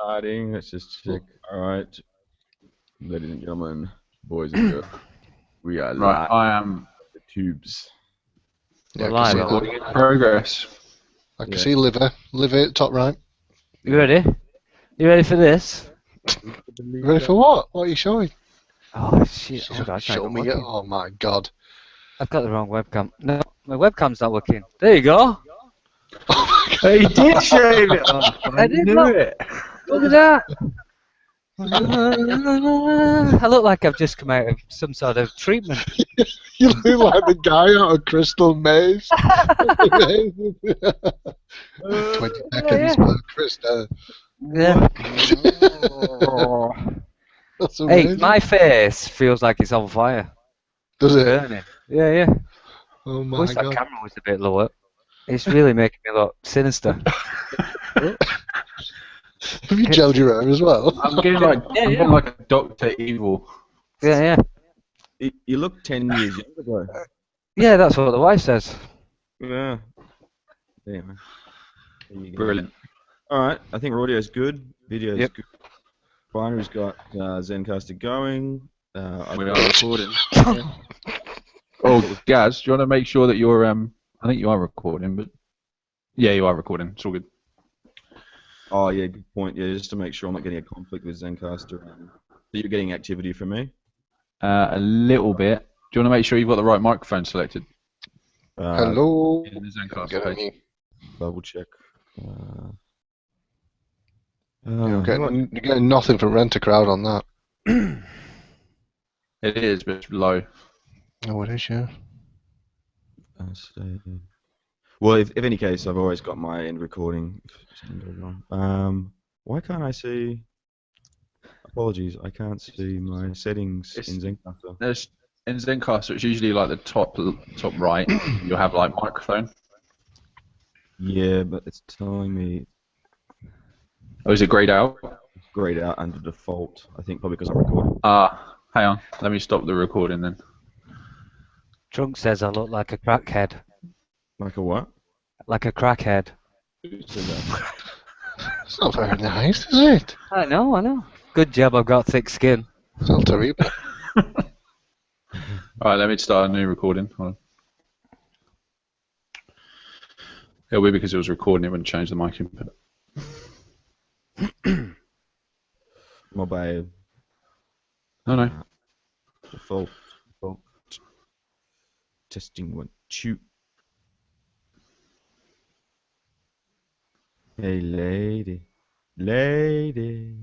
Starting. Let's just check. All right, ladies and gentlemen, boys and girls, we are Right, live. I am The tubes. Yeah, We're I can see live. recording that. in progress. I can Yeah. see liver, top right. You ready? You ready for this? Ready for what? What are you showing? Oh shit! Hold on, it's not Show even me it. working. Oh my god. I've got the wrong webcam. No, my webcam's not working. There you go. He did shave it off. I did not. it. Look at that. I look like I've just come out of some sort of treatment. You look like the guy out of Crystal Maze. 20 seconds per Krista. Yeah. That's Hey, amazing. my face feels like it's on fire. Does it? Burning. Yeah, yeah. Oh my Wish that god. camera was a bit lower. It's really making me look sinister. Have you gelled your hair as well? I'm getting like Yeah, I'm yeah. getting like Dr. Evil. Yeah, yeah. You look 10 years younger, bro. Yeah, that's what the wife says. Yeah. Anyway. There you go. Brilliant. All right. I think audio's good. Video's Yep. good. Binary's got Zencaster going. We are recording. Oh, Gaz, do you want to make sure that you're I think you are recording, but yeah, you are recording. It's all good. Oh yeah, good point. Yeah, just to make sure I'm not getting a conflict with Zencaster. So you're getting activity from me. A little bit. Do you want to make sure you've got the right microphone selected? Hello. In the Zencastr Get page. me. Double check. You're getting nothing from Rent a Crowd on that. It is, but it's low. Oh, it is, yeah. Well, if any case, I've always got my end recording. If something goes wrong. Why can't I see? Apologies, I can't see my settings in Zencaster. There's in Zencastr, it's usually like the top right. You'll have like microphone. Yeah, but it's telling me Oh, is it grayed out? it's grayed out under default. I think probably because I'm recording. Hang on. Let me stop the recording then. Trunk says I look like a crackhead. Like a what? Like a crackhead. Who said that? It's not very nice, is it? I know. Good job I've got thick skin. It's not terrible. Alright, let me start a new recording. Hold on. It'll be because it was recording, it wouldn't change the mic input. My bad. No. Default. Testing 1, 2. Hey, lady. There we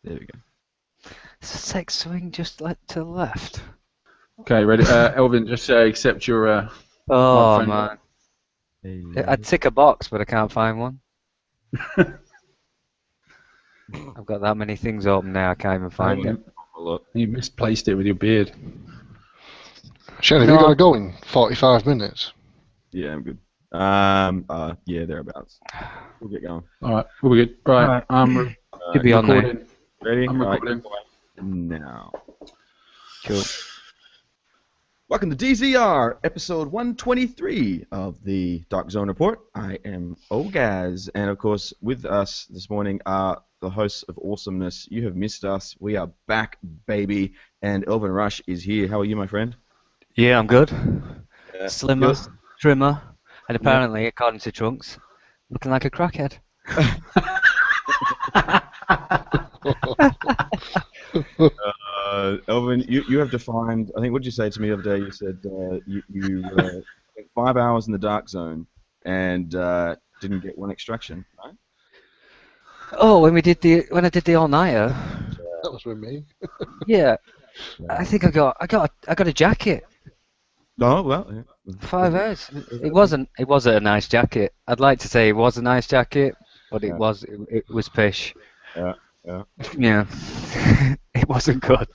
go. It's a sex swing just to the left. Okay, ready? Elvin, just accept your Oh microphone. man. Hey, I'd tick a box, but I can't find one. I've got that many things open now, I can't even find it. Look. You misplaced it with your beard. Shane, have you got to go in 45 minutes? Yeah, I'm good. Yeah, thereabouts. We'll get going. Alright, we'll be good. Right, I'm You'll be on there. recording. Ready? I'm Alright, recording. now. Cool. Welcome to DZR, episode 123 of the Dark Zone Report. I am Ogaz, and of course, with us this morning are the hosts of Awesomeness. You have missed us. We are back, baby. And Elvin Rush is here. How are you, my friend? Yeah, I'm good. Yeah. Slimmer, trimmer, and apparently, according to Trunks, looking like a crackhead. Elvin, you have defined, I think, what did you say to me the other day? You said you spent 5 hours in the Dark Zone and didn't get one extraction, right? Oh, when I did the all-nighter, That was with me. yeah, I think I got a jacket. Oh, well, yeah. 5 hours. It wasn't a nice jacket. I'd like to say it was a nice jacket, but it was pish. Yeah. Yeah. It wasn't good.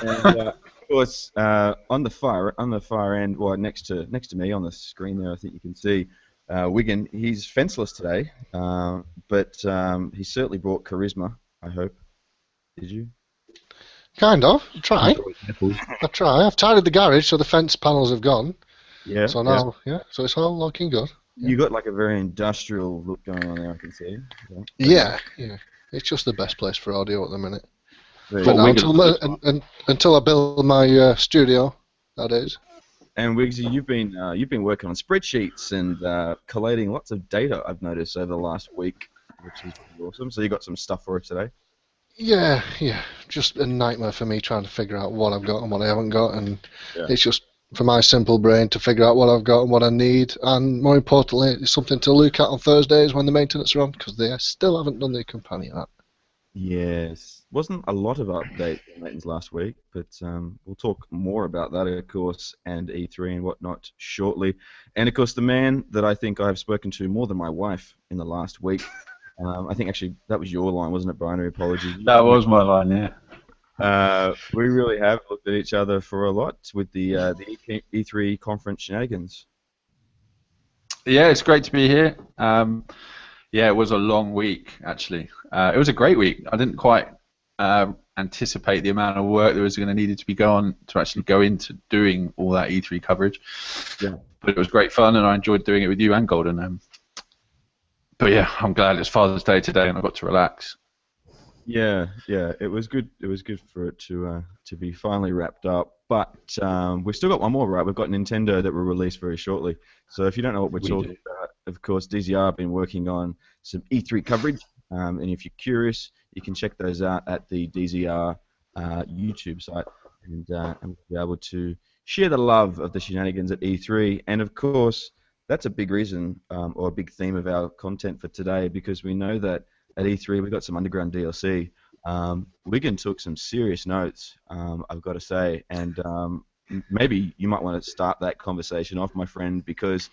And of course, on the far end, well, next to me on the screen there, I think you can see Wigan. He's fenceless today, but he certainly brought charisma. I hope. Did you? Kind of. I try. I've tidied the garage, so the fence panels have gone. Yeah. So now, so it's all looking good. You got like a very industrial look going on there. I can see. Yeah. It's just the best place for audio at the minute. There For you Well, now, go. until I build my studio, that is. And Wiggsy, you've been working on spreadsheets and collating lots of data. I've noticed over the last week, which is pretty awesome. So you got some stuff for us today. Yeah. Just a nightmare for me trying to figure out what I've got and what I haven't got, and Yeah. it's just for my simple brain to figure out what I've got and what I need, and more importantly, it's something to look at on Thursdays when the maintenance are on, because they still haven't done the companion app. Yes, wasn't a lot of updates on Layton's last week, but we'll talk more about that, of course, and E3 and whatnot shortly. And of course, the man that I think I've spoken to more than my wife in the last week. I think actually that was your line, wasn't it, Binary? Apologies. That was my line, yeah. We really have looked at each other for a lot with the E3 conference shenanigans. Yeah, it's great to be here. Yeah, it was a long week, actually. It was a great week. I didn't quite anticipate the amount of work that was going to needed to be going to actually go into doing all that E3 coverage. Yeah. But it was great fun, and I enjoyed doing it with you and Golden. But yeah, I'm glad it's Father's Day today, and I got to relax. Yeah, it was good. It was good for it to be finally wrapped up. But we've still got one more, right? We've got Nintendo that will release very shortly. So if you don't know what we're talking about, of course, DZR have been working on some E3 coverage. And if you're curious, you can check those out at the DZR YouTube site, and we'll be able to share the love of the shenanigans at E3. And of course, that's a big reason or a big theme of our content for today, because we know that at E3 we got some underground DLC. Wigan took some serious notes, I've got to say, and maybe you might want to start that conversation off, my friend, because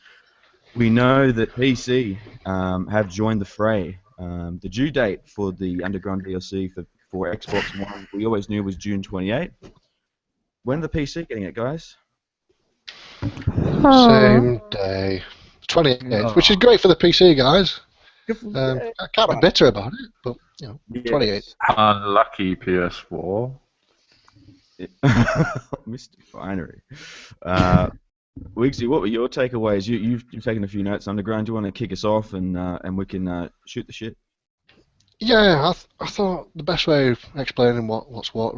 we know that PC have joined the fray. The due date for the underground DLC for Xbox One, we always knew was June 28th. When are the PC getting it, guys? Same day, 28th, which is great for the PC guys. I can't be bitter about it, but you know, 28th. Unlucky PS4. Mr. Binary. Wiggsy, what were your takeaways? You've taken a few notes underground. Do you want to kick us off and we can shoot the shit? Yeah, I thought the best way of explaining what's what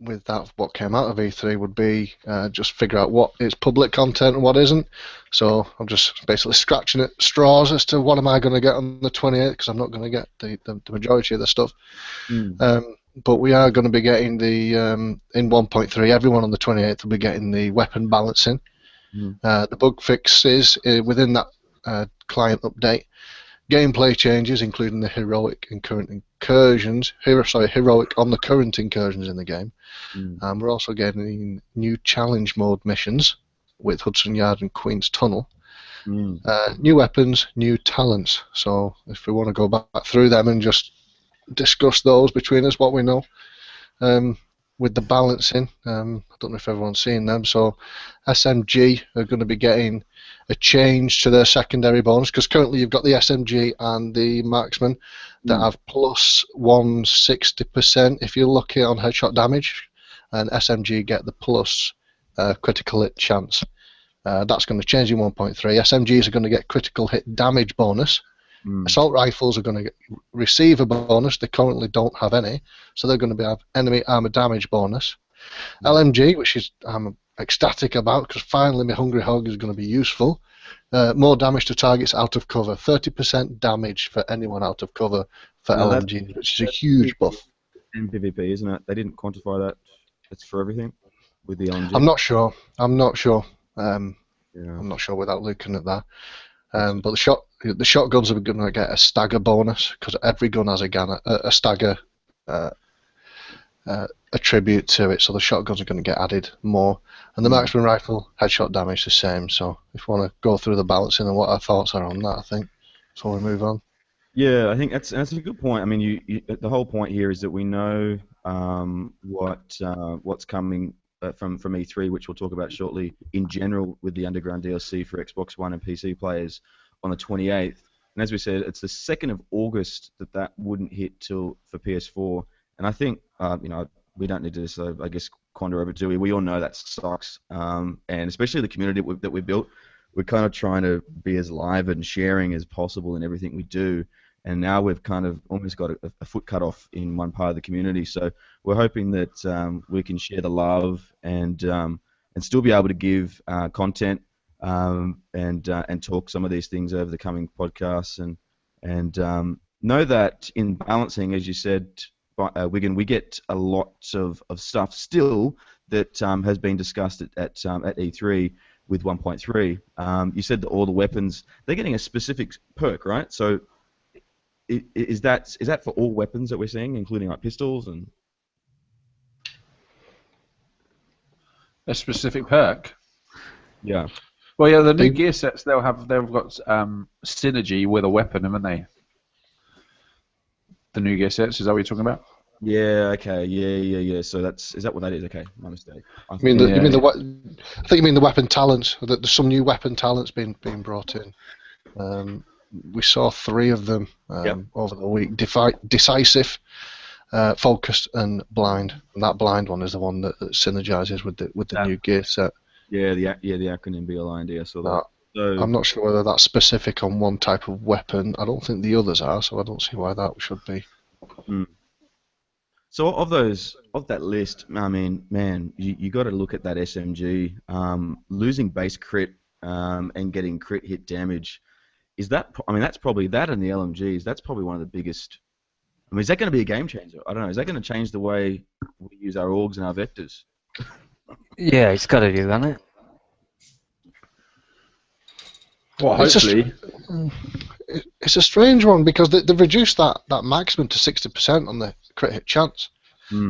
with that what came out of E3 would be just figure out what is public content and what isn't. So I'm just basically scratching at straws as to what am I going to get on the 28th, because I'm not going to get the majority of the stuff. But we are going to be getting the in 1.3. Everyone on the 28th will be getting the weapon balancing. The bug fixes within that client update. Gameplay changes, including the heroic and current incursions. Heroic on the current incursions in the game. We're also getting new challenge mode missions with Hudson Yard and Queen's Tunnel. New weapons, new talents. So if we want to go back through them and just discuss those between us, what we know. With the balancing, I don't know if everyone's seen them. So SMG are going to be getting a change to their secondary bonus, because currently you've got the SMG and the marksman that have plus 160% if you're lucky on headshot damage, and SMG get the plus critical hit chance. That's going to change in 1.3. SMGs are going to get critical hit damage bonus. Assault rifles are going to receive a bonus. They currently don't have any, so they're going to have enemy armor damage bonus. LMG, which is I'm ecstatic about, because finally my Hungry Hog is going to be useful. More damage to targets out of cover. 30% damage for anyone out of cover for LMG, which is a huge buff. And PvP, isn't it? They didn't quantify that. It's for everything with the LMG. I'm not sure. I'm not sure without looking at that. But the shotguns are going to get a stagger bonus, because every gun has a stagger attribute to it, so the shotguns are going to get added more. And the marksman rifle, headshot damage the same. So if you want to go through the balancing and what our thoughts are on that, I think before we move on. Yeah, I think that's a good point. I mean, the whole point here is that we know what's coming from E3, which we'll talk about shortly, in general with the Underground DLC for Xbox One and PC players on the 28th. And as we said, it's the 2nd of August that wouldn't hit till for PS4. And I think, we don't need to, I guess, quander over it, do we? We all know that sucks. And especially the community that we built, we're kind of trying to be as live and sharing as possible in everything we do. and now we've kind of almost got a foot cut off in one part of the community. So we're hoping that we can share the love and still be able to give content and talk some of these things over the coming podcasts and know that in balancing, as you said, Wigan, we get a lot of stuff still that has been discussed at E3 with 1.3. You said that all the weapons, they're getting a specific perk, right? So is that for all weapons that we're seeing, including like pistols and... A specific perk? Yeah. Well, yeah, the new gear sets, they've got synergy with a weapon, haven't they? The new gear sets, is that what you're talking about? Yeah. Okay. Yeah. So is that what that is? Okay, my mistake. I think you mean the weapon talents. That there's some new weapon talents being brought in. We saw 3 of them over the week: decisive, focused, and blind. And that blind one is the one that synergizes with the new gear set. Yeah. The acronym BLIND. I saw that. So, I'm not sure whether that's specific on one type of weapon. I don't think the others are, so I don't see why that should be. So of that list, I mean, man, you got to look at that SMG. Losing base crit and getting crit hit damage, that's probably that and the LMGs. That's probably one of the biggest. I mean, is that going to be a game changer? I don't know. Is that going to change the way we use our augs and our vectors? Yeah, it's got to do, hasn't it? Well, hopefully. It's a strange one because they've reduced that maximum to 60% on the crit hit chance.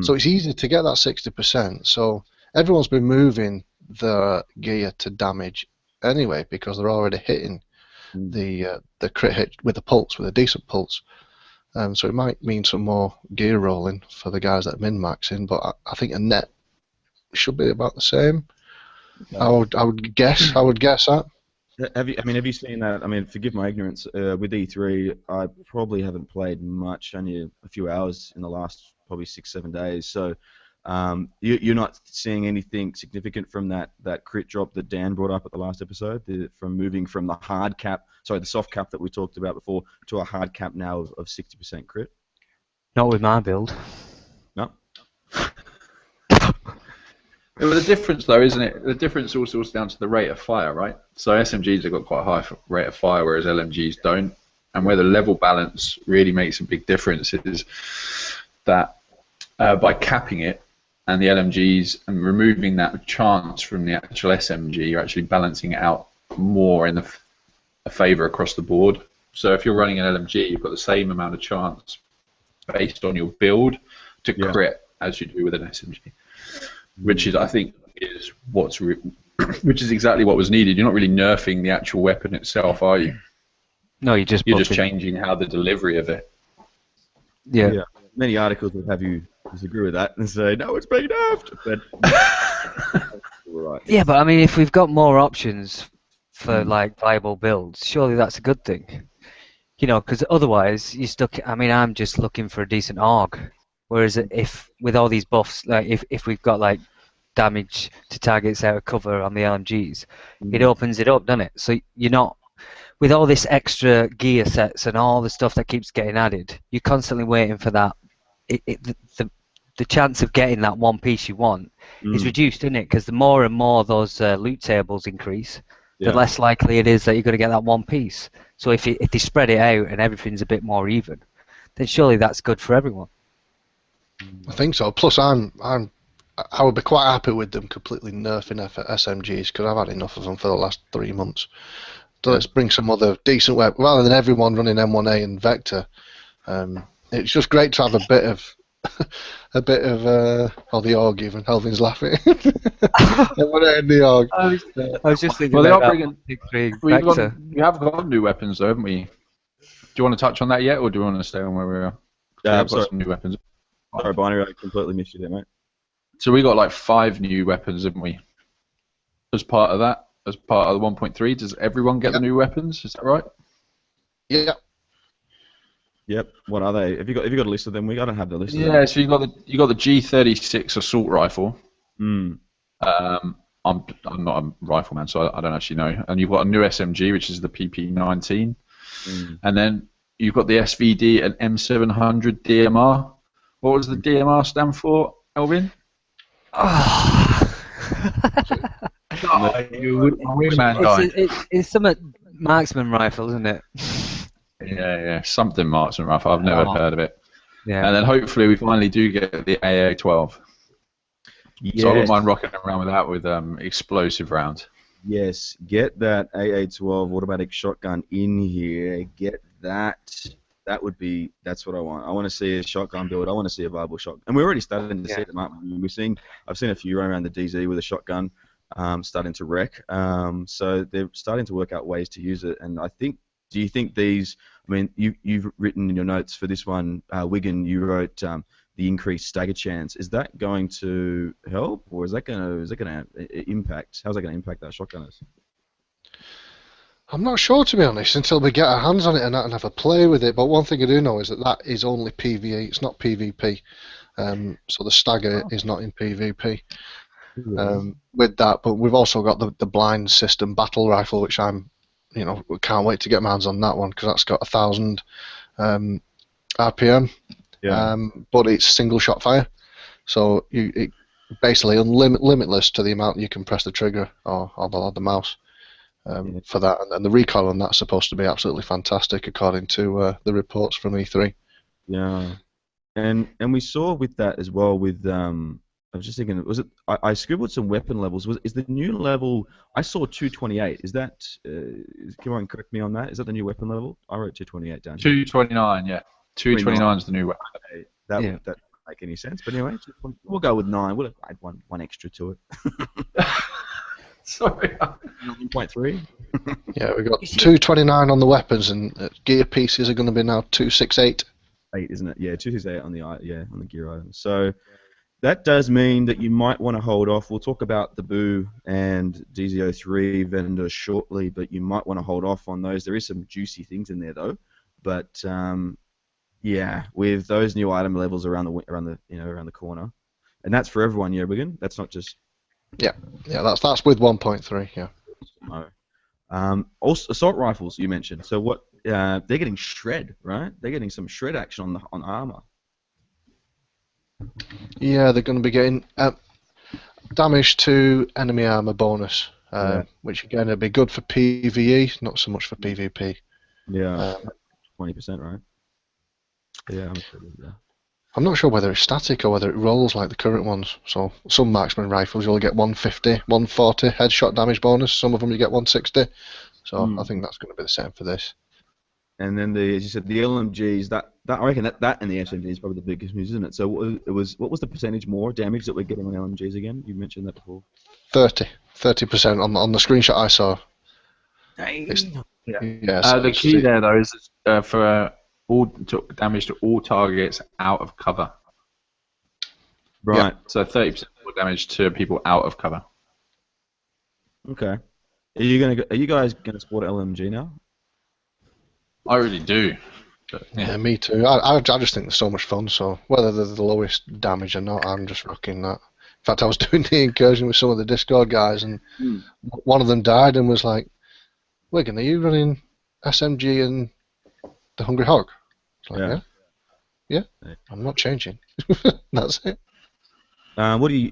So it's easy to get that 60%. So everyone's been moving the gear to damage anyway because they're already hitting the crit hit with a pulse, with a decent pulse. So it might mean some more gear rolling for the guys that are min-maxing, but I think a net should be about the same. Okay. I would guess that. Have you seen that? I mean, forgive my ignorance. With E3, I probably haven't played much, only a few hours in the last probably 6-7 days. So you're not seeing anything significant from that crit drop that Dan brought up at the last episode, from moving from the soft cap that we talked about before to a hard cap now of 60% crit. Not with my build. No. Well, the difference, though, isn't it? The difference also is down to the rate of fire, right? So SMGs have got quite a high rate of fire, whereas LMGs don't. And where the level balance really makes a big difference is that by capping it and the LMGs and removing that chance from the actual SMG, you're actually balancing it out more in a favour across the board. So if you're running an LMG, you've got the same amount of chance based on your build to crit as you do with an SMG. Which is, I think, which is exactly what was needed. You're not really nerfing the actual weapon itself, are you? No, you're just changing how the delivery of it. Yeah. Many articles would have you disagree with that and say, no, it's being nerfed. But right. Yeah, but I mean, if we've got more options for like viable builds, surely that's a good thing. You know, because otherwise you're stuck. I mean, I'm just looking for a decent AUG. Whereas if with all these buffs, like if we've got like damage to targets out of cover on the LMGs, it opens it up, doesn't it? So you're not with all this extra gear sets and all the stuff that keeps getting added. You're constantly waiting for that. The chance of getting that one piece you want is reduced, isn't it? Because the more and more those loot tables increase, the less likely it is that you're going to get that one piece. So if they spread it out and everything's a bit more even, then surely that's good for everyone. I think so. Plus, I would be quite happy with them completely nerfing SMGs because I've had enough of them for the last 3 months. So let's bring some other decent weapons rather than everyone running M1A and Vector. It's just great to have a bit of the AUG even. Helvin's laughing. M1A and the AUG. I was just thinking. Well, they about are bringing. Vector. We have got new weapons, though, haven't we? Do you want to touch on that yet, or do you want to stay on where we are? Yeah, I've got some new weapons. Sorry, Binary, I completely missed you there, mate. So we got like 5 new weapons, haven't we? As part of that, as part of the 1.3, does everyone get the new weapons? Is that right? Yeah. Yep. What are they? Have you got a list of them? I don't have the list. Yeah. So you got the G36 assault rifle. I'm not a rifleman, so I don't actually know. And you've got a new SMG, which is the PP19, and then you've got the SVD and M700 DMR. What was the DMR stand for, Elvin? Oh. Oh, you wingman died. It's some marksman rifle, isn't it? Yeah, something marksman rifle. I've never heard of it. Yeah. And then hopefully we finally do get the AA-12. So I wouldn't Yes. mind rocking around with that with explosive rounds. Yes, get that AA-12 automatic shotgun in here. Get that. That's what I want. I want to see a shotgun build. I want to see a viable shotgun. And we're already starting to see it, aren't we? I've seen a few run around the DZ with a shotgun starting to wreck. So they're starting to work out ways to use it. And do you think these, I mean, you've written in your notes for this one, Wigan, you wrote the increased stagger chance. Is that going to help, or is that going to impact? How's that going to impact our shotgunners? I'm not sure, to be honest, until we get our hands on it and have a play with it. But one thing I do know is that is only PvE. It's not PvP. So the stagger is not in PvP. With that, but we've also got the blind system battle rifle, which can't wait to get my hands on that one because that's got 1,000 RPM. Yeah. But it's single shot fire, so it basically limitless to the amount you can press the trigger or the mouse for that, and the recoil on that's supposed to be absolutely fantastic according to the reports from E3. Yeah, and we saw with that as well with I was just thinking, was it? I scribbled some weapon levels. Is the new level? I saw 228. Is that? Can you correct me on that? Is that the new weapon level? I wrote 228 down. 229, yeah. 229 is the new weapon. That wouldn't make any sense. But anyway, we'll go with 9. We'll add one extra to it. Sorry. 9.3. Yeah, we've got 229 on the weapons, and gear pieces are going to be now 268. 8, isn't it? Yeah, 268 on the gear items. So that does mean that you might want to hold off. We'll talk about the Boo and DZO3 vendors shortly, but you might want to hold off on those. There is some juicy things in there though, but yeah, with those new item levels around the corner, and that's for everyone. Yeah, Wigan. That's not just. Yeah, that's with 1.3. Yeah. Also, assault rifles you mentioned. So what? They're getting shred, right? They're getting some shred action on armor. Yeah, they're going to be getting damage to enemy armor bonus, which again will be good for PvE, not so much for PvP. Yeah, 20%, right? Yeah, I'm not sure whether it's static or whether it rolls like the current ones. So some marksman rifles you'll get 150, 140 headshot damage bonus. Some of them you get 160. So I think that's going to be the same for this. And then as you said, the LMGs. That I reckon that and the SMG is probably the biggest news, isn't it? So what was the percentage more damage that we're getting on LMGs again? You mentioned that before. 30% on the screenshot I saw. The key there though is for damage to all targets out of cover. Right. Yeah. So 30% more damage to people out of cover. Okay. Are you guys gonna support LMG now? I really do. But, yeah, me too. I just think they're so much fun. So whether they're the lowest damage or not, I'm just rocking that. In fact, I was doing the incursion with some of the Discord guys, and one of them died and was like, "Wigan, are you running SMG and the Hungry Hog?" Like, yeah. I'm not changing. That's it. What are you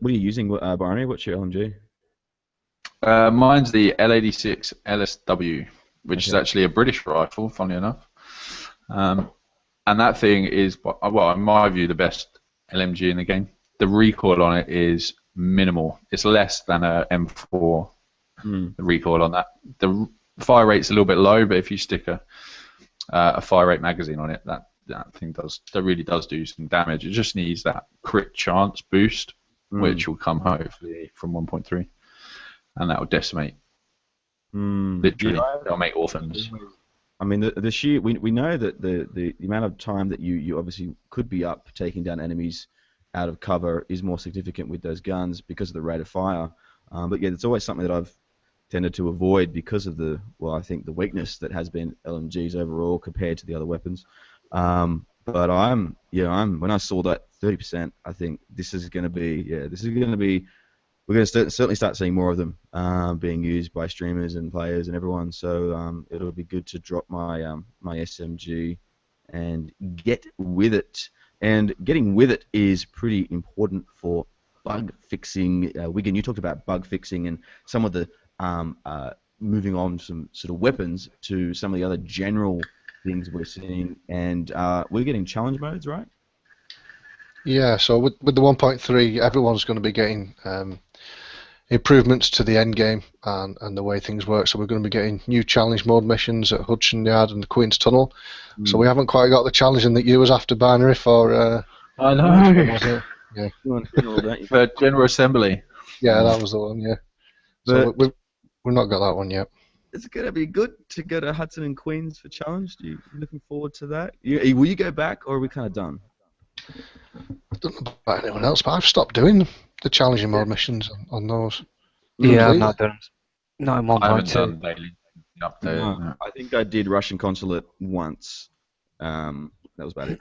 using, Barney? What's your LMG? Mine's the L86 LSW, which is actually a British rifle, funny enough. And that thing is, well, in my view, the best LMG in the game. The recoil on it is minimal. It's less than a M4. The recoil on that. The fire rate's a little bit low, but if you stick a fire rate magazine on it, that thing really does do some damage. It just needs that crit chance boost, which will come hopefully from 1.3, and that will decimate. Literally, they'll make orphans. I mean, the sheer we know that the amount of time that you obviously could be up taking down enemies out of cover is more significant with those guns because of the rate of fire. But yeah, it's always something that I've tended to avoid because of I think the weakness that has been LMGs overall compared to the other weapons. But when I saw that 30%, I think this is going to be we're going to certainly start seeing more of them being used by streamers and players and everyone. So it'll be good to drop my my SMG and get with it. And getting with it is pretty important for bug fixing. Wigan, you talked about bug fixing and some of the moving on some sort of weapons to some of the other general things we're seeing. And we're getting challenge modes, right? Yeah, so with the 1.3, everyone's going to be getting improvements to the end game and the way things work. So we're going to be getting new challenge mode missions at Hudson Yard and the Queen's Tunnel. So we haven't quite got the challenging that you was after, Binary, for... I know. what was it? Yeah. For General Assembly. Yeah, that was the one, yeah. So we've not got that one yet. It's going to be good to go to Hudson and Queens for challenge. You looking forward to that? Will you go back, or are we kind of done? I don't know about anyone else, but I've stopped doing the challenging mode missions on those. Yeah, I've Completely. not done. Not in I haven't 1.2. done daily update. No, I think I did Russian consulate once. That was about it.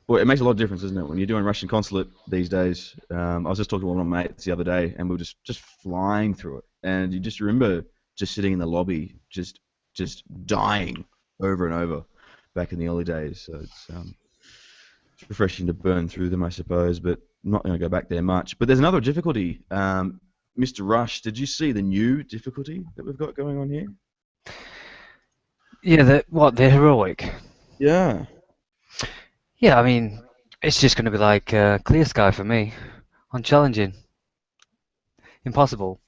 Well, it makes a lot of difference, doesn't it? When you're doing Russian consulate these days. I was just talking to one of my mates the other day, and we were just flying through it. And you just remember just sitting in the lobby, just dying over and over back in the early days. So it's refreshing to burn through them, I suppose, but I'm not going to go back there much. But there's another difficulty. Mr. Rush, did you see the new difficulty that we've got going on here? Yeah, the heroic. Yeah. Yeah, I mean, it's just going to be like clear sky for me on challenging. Impossible.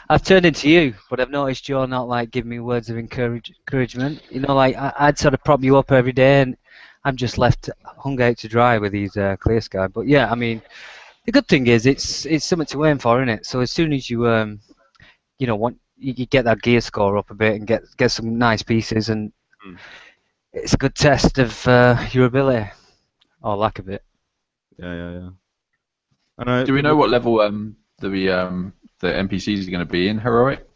I've turned into you, but I've noticed you're not like giving me words of encouragement. You know, like I'd sort of prop you up every day, and I'm just left hung out to dry with these clear sky. But yeah, I mean, the good thing is it's something to aim for, isn't it? So as soon as you you know you get that gear score up a bit and get some nice pieces, and it's a good test of your ability or lack of it. Yeah. I know. Do we know what level the NPCs are going to be in Heroic?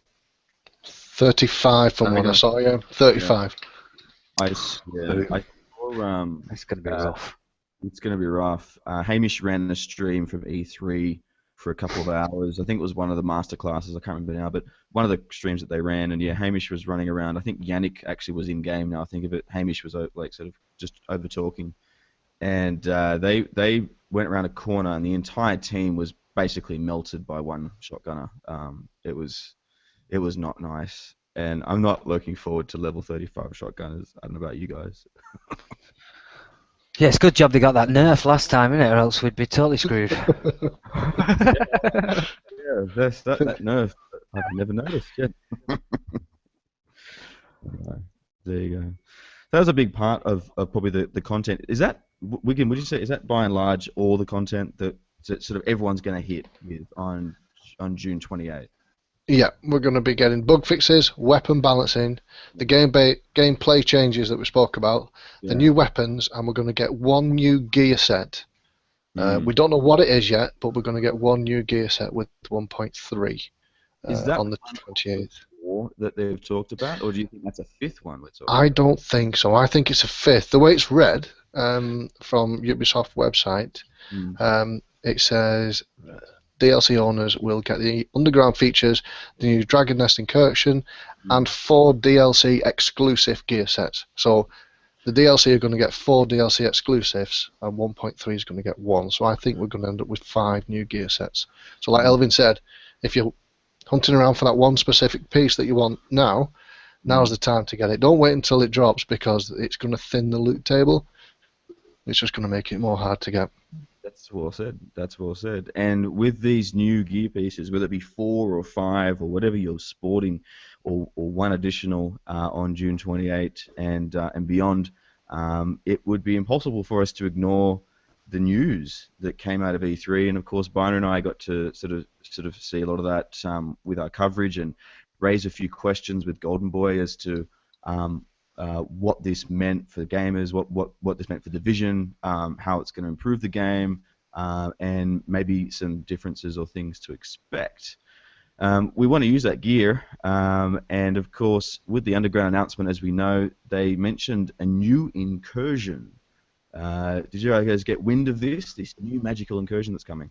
35 from what I saw, yeah. 35. I saw, It's going to be rough. It's going to be rough. Hamish ran a stream from E3 for a couple of hours. I think it was one of the master classes. I can't remember now, but one of the streams that they ran, and yeah, Hamish was running around. I think Yannick actually was in game. Now I think of it, Hamish was like sort of just over talking, and they went around a corner, and the entire team was basically melted by one shotgunner. It was not nice, and I'm not looking forward to level 35 shotgunners. I don't know about you guys. Yeah, it's a good job they got that nerf last time, isn't it? Or else we'd be totally screwed. Yeah, that nerf I've never noticed yet. There you go. That was a big part of probably the content. Is that, Wigan, would you say, is that by and large all the content that sort of everyone's going to hit with on June 28th? Yeah, we're going to be getting bug fixes, weapon balancing, the gameplay changes that we spoke about, the new weapons, and we're going to get one new gear set. We don't know what it is yet, but we're going to get one new gear set with 1.3 Is that on the 28th. That they've talked about, or do you think that's a fifth one we're talking I don't think so. I think it's a fifth. The way it's read from Ubisoft website, it says DLC owners will get the underground features, the new Dragon Nest incursion, and 4 DLC exclusive gear sets. So the DLC are going to get 4 DLC exclusives, and 1.3 is going to get 1. So I think we're going to end up with 5 new gear sets. So like Elvin said, if you're hunting around for that one specific piece that you want now's the time to get it. Don't wait until it drops, because it's going to thin the loot table. It's just going to make it more hard to get. That's well said. That's well said. And with these new gear pieces, whether it be 4 or 5 or whatever you're sporting, or one additional on June 28 and beyond, it would be impossible for us to ignore the news that came out of E3. And of course, Byron and I got to sort of see a lot of that with our coverage and raise a few questions with Golden Boy as to what this meant for gamers, what this meant for Division, how it's going to improve the game, and maybe some differences or things to expect. We want to use that gear, and of course, with the Underground announcement, as we know, they mentioned a new incursion Did you guys get wind of this new magical incursion that's coming?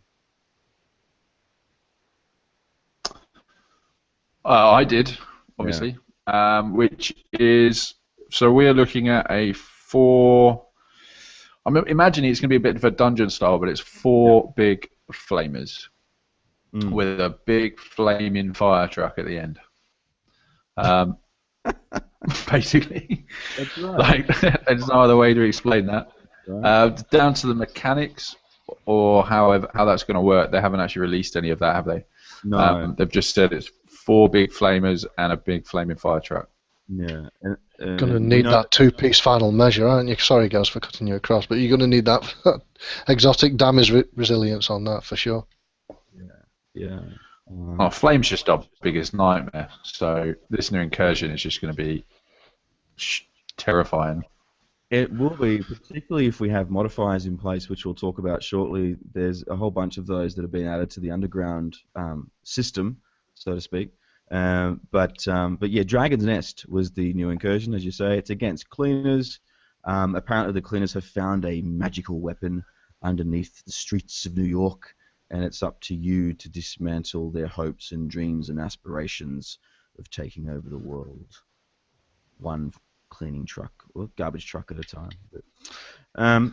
I did, obviously. Which is, so we're looking at a 4. I'm imagining it's going to be a bit of a dungeon style, but it's 4 big flamers with a big flaming fire truck at the end. Basically, That's right. like there's no other way to explain that. Right. Down to the mechanics or how that's going to work, they haven't actually released any of that, have they? No. They've just said it's 4 big flamers and a big flaming fire truck. Yeah. Going to need that 2-piece final measure, aren't you? Sorry, guys, for cutting you across, but you're going to need that exotic damage resilience on that for sure. Yeah. Oh, Flame's just our biggest nightmare, so this new incursion is just going to be terrifying. It will be, particularly if we have modifiers in place, which we'll talk about shortly. There's a whole bunch of those that have been added to the underground system, so to speak. But yeah, Dragon's Nest was the new incursion, as you say. It's against cleaners. Apparently the cleaners have found a magical weapon underneath the streets of New York, and it's up to you to dismantle their hopes and dreams and aspirations of taking over the world. One cleaning truck, or garbage truck at a time. But,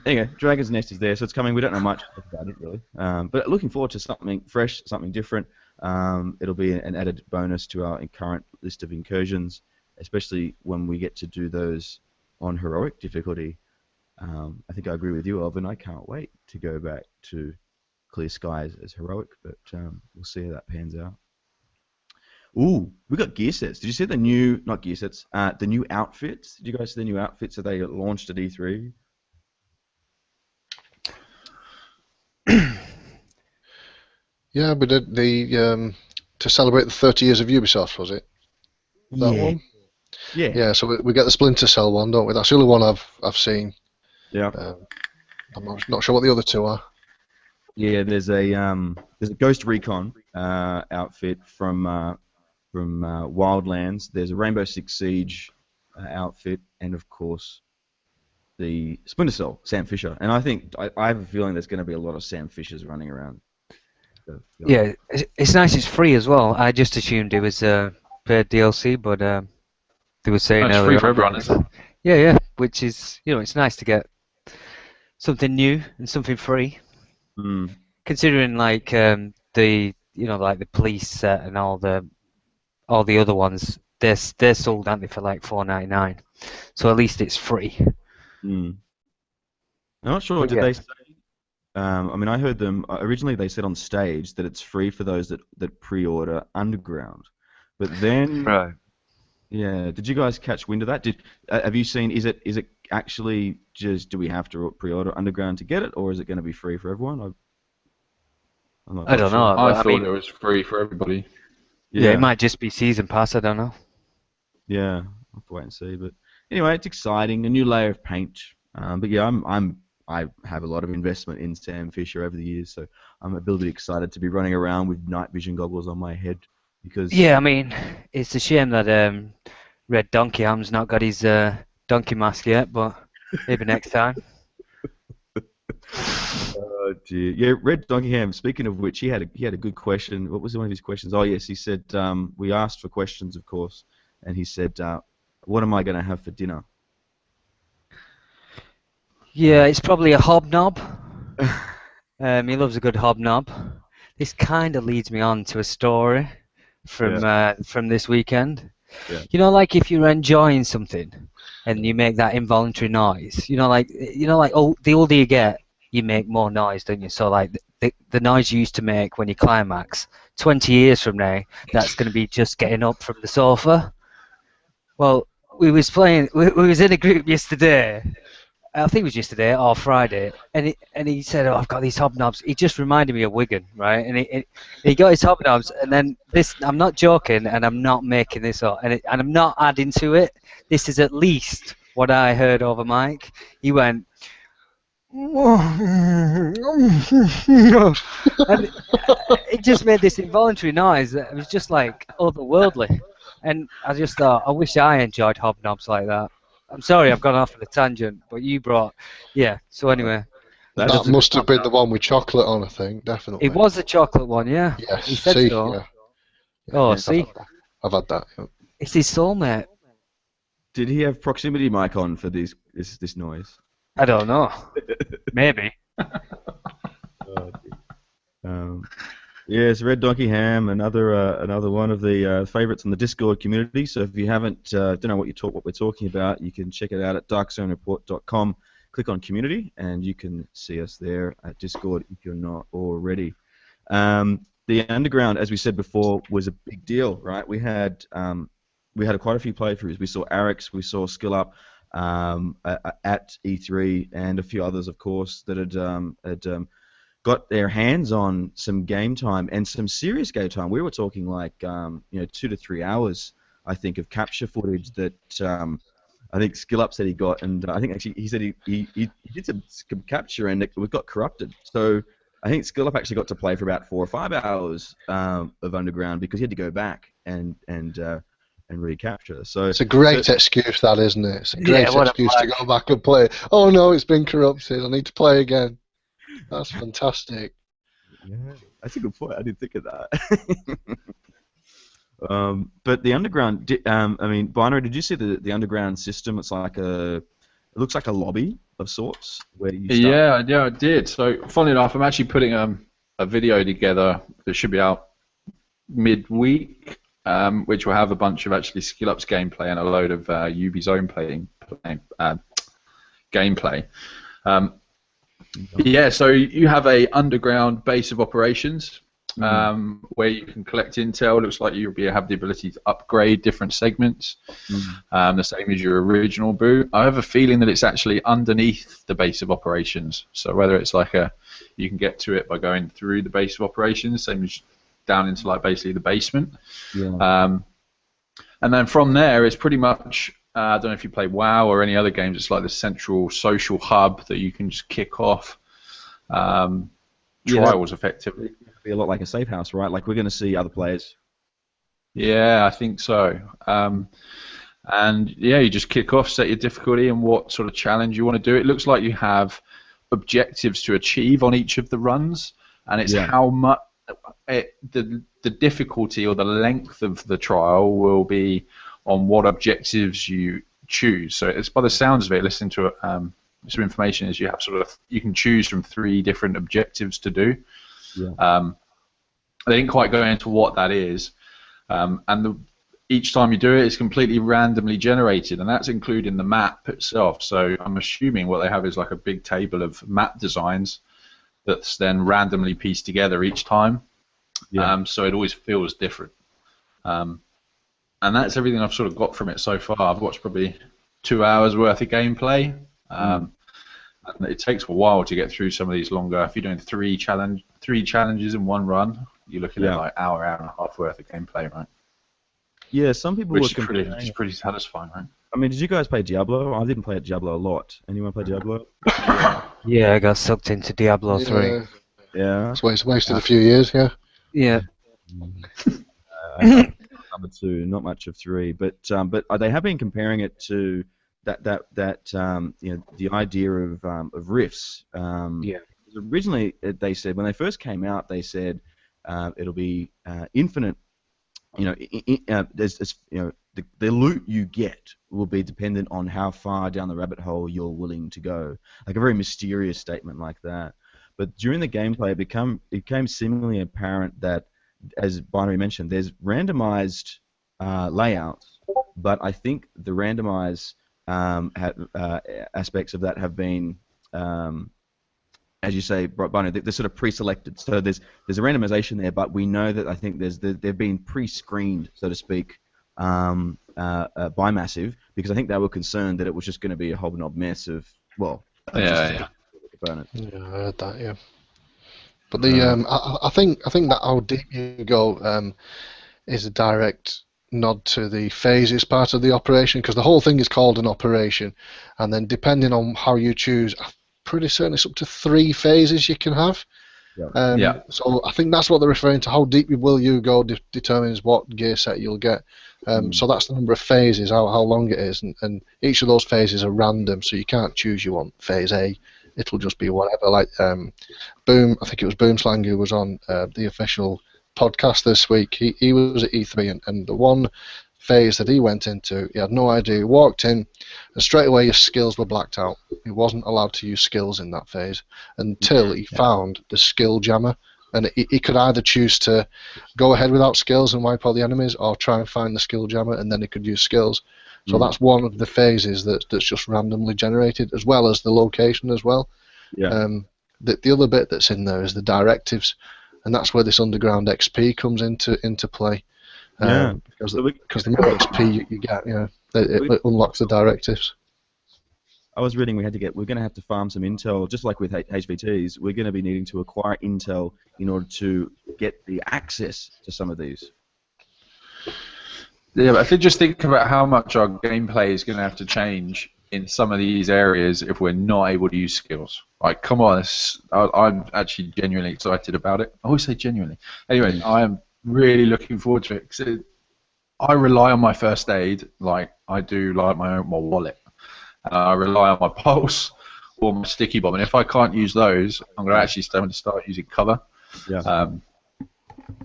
anyway, Dragon's Nest is there, so it's coming. We don't know much about it, really. But looking forward to something fresh, something different. It'll be an added bonus to our current list of incursions, especially when we get to do those on heroic difficulty. I think I agree with you, Alvin. I can't wait to go back to Clear Skies as heroic, but we'll see how that pans out. Ooh, we got gear sets. Did you see the new, not gear sets, the new outfits? Did you guys see the new outfits that they launched at E3? Yeah, we did the to celebrate the 30 years of Ubisoft, was it? That one? Yeah. Yeah, so we get the Splinter Cell one, don't we? That's the only one I've seen. Yeah. I'm not sure what the other 2 are. Yeah, there's a Ghost Recon outfit from Wildlands. There's a Rainbow Six Siege outfit, and of course the Splinter Cell, Sam Fisher. And I have a feeling there's going to be a lot of Sam Fishers running around. So, Yeah, it's nice. It's free as well. I just assumed it was paid DLC, but they were saying it's free for everyone, isn't it? Yeah, which is, it's nice to get something new and something free. Considering like the like the police set and all the other ones, they're sold, aren't they, for like $4.99? So at least it's free. I'm not sure. Did they say? I mean, I heard them originally. They said on stage that it's free for those that pre-order Underground, but then Right. Yeah. Did you guys catch wind of that? Have you seen? Is it actually just, do we have to pre-order Underground to get it, or is it going to be free for everyone? I don't know. I I thought mean, it was free for everybody. yeah, it might just be season pass. I don't know. Yeah, I'll have to wait and see. But anyway, it's exciting. A new layer of paint. But yeah, I have a lot of investment in Sam Fisher over the years, so I'm a little bit excited to be running around with night vision goggles on my head because. Yeah, I mean, it's a shame that Red Donkey Ham's not got his donkey mask yet, but maybe next time. Oh dear. Yeah, Red Donkingham. Speaking of which, he had a good question. What was one of his questions? Oh yes, he said we asked for questions, of course, and he said, "What am I going to have for dinner?" Yeah, it's probably a hobnob. He loves a good hobnob. This kind of leads me on to a story from this weekend. Yeah. Like if you're enjoying something and you make that involuntary noise, like the older you get, you make more noise, don't you? So like the noise you used to make when you climax, 20 years from now, that's going to be just getting up from the sofa. Well, we was in a group yesterday. I think it was yesterday or Friday, and he said, "Oh, I've got these hobnobs." He just reminded me of Wigan, right? And he got his hobnobs, and then this. I'm not joking, and I'm not making this up, and I'm not adding to it. This is at least what I heard over mic. He went, and it just made this involuntary noise that was just like otherworldly. And I just thought, I wish I enjoyed hobnobs like that. I'm sorry, I've gone off on a tangent, but you brought, yeah. So anyway, That's That a good must have been the one with chocolate on, I think, definitely. it was a chocolate one, yeah. Yes, He said see, so. yeah. Oh, Yeah. see, I've had that. Yeah. it's his soulmate. Did he have proximity mic on for this noise? I don't know. Maybe. Um, yes, Red Donkey Ham, another one of the favorites in the Discord community. So if you don't know what we're talking about, you can check it out at darkzonereport.com. Click on community, and you can see us there at Discord if you're not already. The underground, as we said before, was a big deal, right? We had quite a few playthroughs. We saw Arix, we saw Skill Up at E3, and a few others, of course, that had got their hands on some game time and some serious game time. We were talking like 2 to 3 hours, I think, of capture footage that I think Skill Up said he got, and I think actually he said he did some capture and it got corrupted. So I think Skill Up actually got to play for about 4 or 5 hours of Underground because he had to go back and recapture. So It's a great excuse, that, isn't it? It's a great Yeah, what a excuse to go back and play. Oh no, it's been corrupted. I need to play again. That's fantastic. Yeah, that's a good point. I didn't think of that. But the underground, Binary, did you see the underground system? It looks like a lobby of sorts where you start. Yeah, I did. So, funnily enough, I'm actually putting a video together that should be out midweek, which will have a bunch of actually Skill Up's gameplay and a load of UB's own gameplay. Yeah, so you have a underground base of operations where you can collect intel. Looks like you'll have the ability to upgrade different segments, the same as your original boot. I have a feeling that it's actually underneath the base of operations. So whether it's like you can get to it by going through the base of operations, same as down into like basically the basement. Yeah. And then from there, it's pretty much. I don't know if you play WoW or any other games. It's like the central social hub that you can just kick off trials effectively. It'll be a lot like a safe house, right? Like we're going to see other players. Yeah, I think so. And yeah, you just kick off, set your difficulty, and what sort of challenge you want to do. It looks like you have objectives to achieve on each of the runs, and it's how much the difficulty or the length of the trial will be on what objectives you choose. So it's by the sounds of it, listening to some information is you can choose from 3 different objectives to do. Yeah. They didn't quite go into what that is, and each time you do it, it's completely randomly generated, and that's including the map itself. So I'm assuming what they have is like a big table of map designs that's then randomly pieced together each time. Yeah. So it always feels different. And that's everything I've sort of got from it so far. I've watched probably 2 hours worth of gameplay. And it takes a while to get through some of these longer. If you're doing 3 challenges in one run, you're looking at like hour and a half worth of gameplay, right? Yeah, some people Which were is pretty satisfying, right? I mean, did you guys play Diablo? I didn't play Diablo a lot. Anyone play Diablo? Yeah, I got sucked into Diablo 3. Yeah. It's wasted a few years, yeah. Yeah. Number 2, not much of 3, but they have been comparing it to that the idea of rifts. Originally, they said when they first came out, they said it'll be infinite. The loot you get will be dependent on how far down the rabbit hole you're willing to go. Like a very mysterious statement like that. But during the gameplay, it became seemingly apparent that, as Binary mentioned, there's randomized layouts, but I think the randomized aspects of that have been, as you say, Binary, they're sort of pre-selected. So there's a randomization there, but we know that I think they've been pre-screened, so to speak, by Massive, because I think they were concerned that it was just going to be a hobnob mess of components. Yeah, I heard that. Yeah. But I think that how deep you go is a direct nod to the phases part of the operation, because the whole thing is called an operation, and then depending on how you choose, I'm pretty certain it's up to 3 phases you can have. So I think that's what they're referring to. How deep will you go determines what gear set you'll get. So that's the number of phases, how long it is, and each of those phases are random, so you can't choose you want phase A. It'll just be whatever. Like Boom, I think it was Boomslang who was on the official podcast this week. He was at E3, and the one phase that he went into, he had no idea. He walked in, and straight away his skills were blacked out. He wasn't allowed to use skills in that phase until he found the skill jammer. And he could either choose to go ahead without skills and wipe all the enemies, or try and find the skill jammer, and then he could use skills. So that's one of the phases that's just randomly generated, as well as the location as well. Yeah. The other bit that's in there is the directives, and that's where this underground XP comes into play. Because the more XP you get, it unlocks the directives. I was reading we're going to have to farm some intel, just like with HVTs. We're going to be needing to acquire intel in order to get the access to some of these. Yeah, but if you just think about how much our gameplay is going to have to change in some of these areas if we're not able to use skills. Like, come on, I'm actually genuinely excited about it. I always say genuinely. Anyway, I am really looking forward to it. 'Cause I rely on my first aid like I do like my wallet. I rely on my pulse or my sticky bomb, and if I can't use those, I'm going to actually start using cover. Yeah. And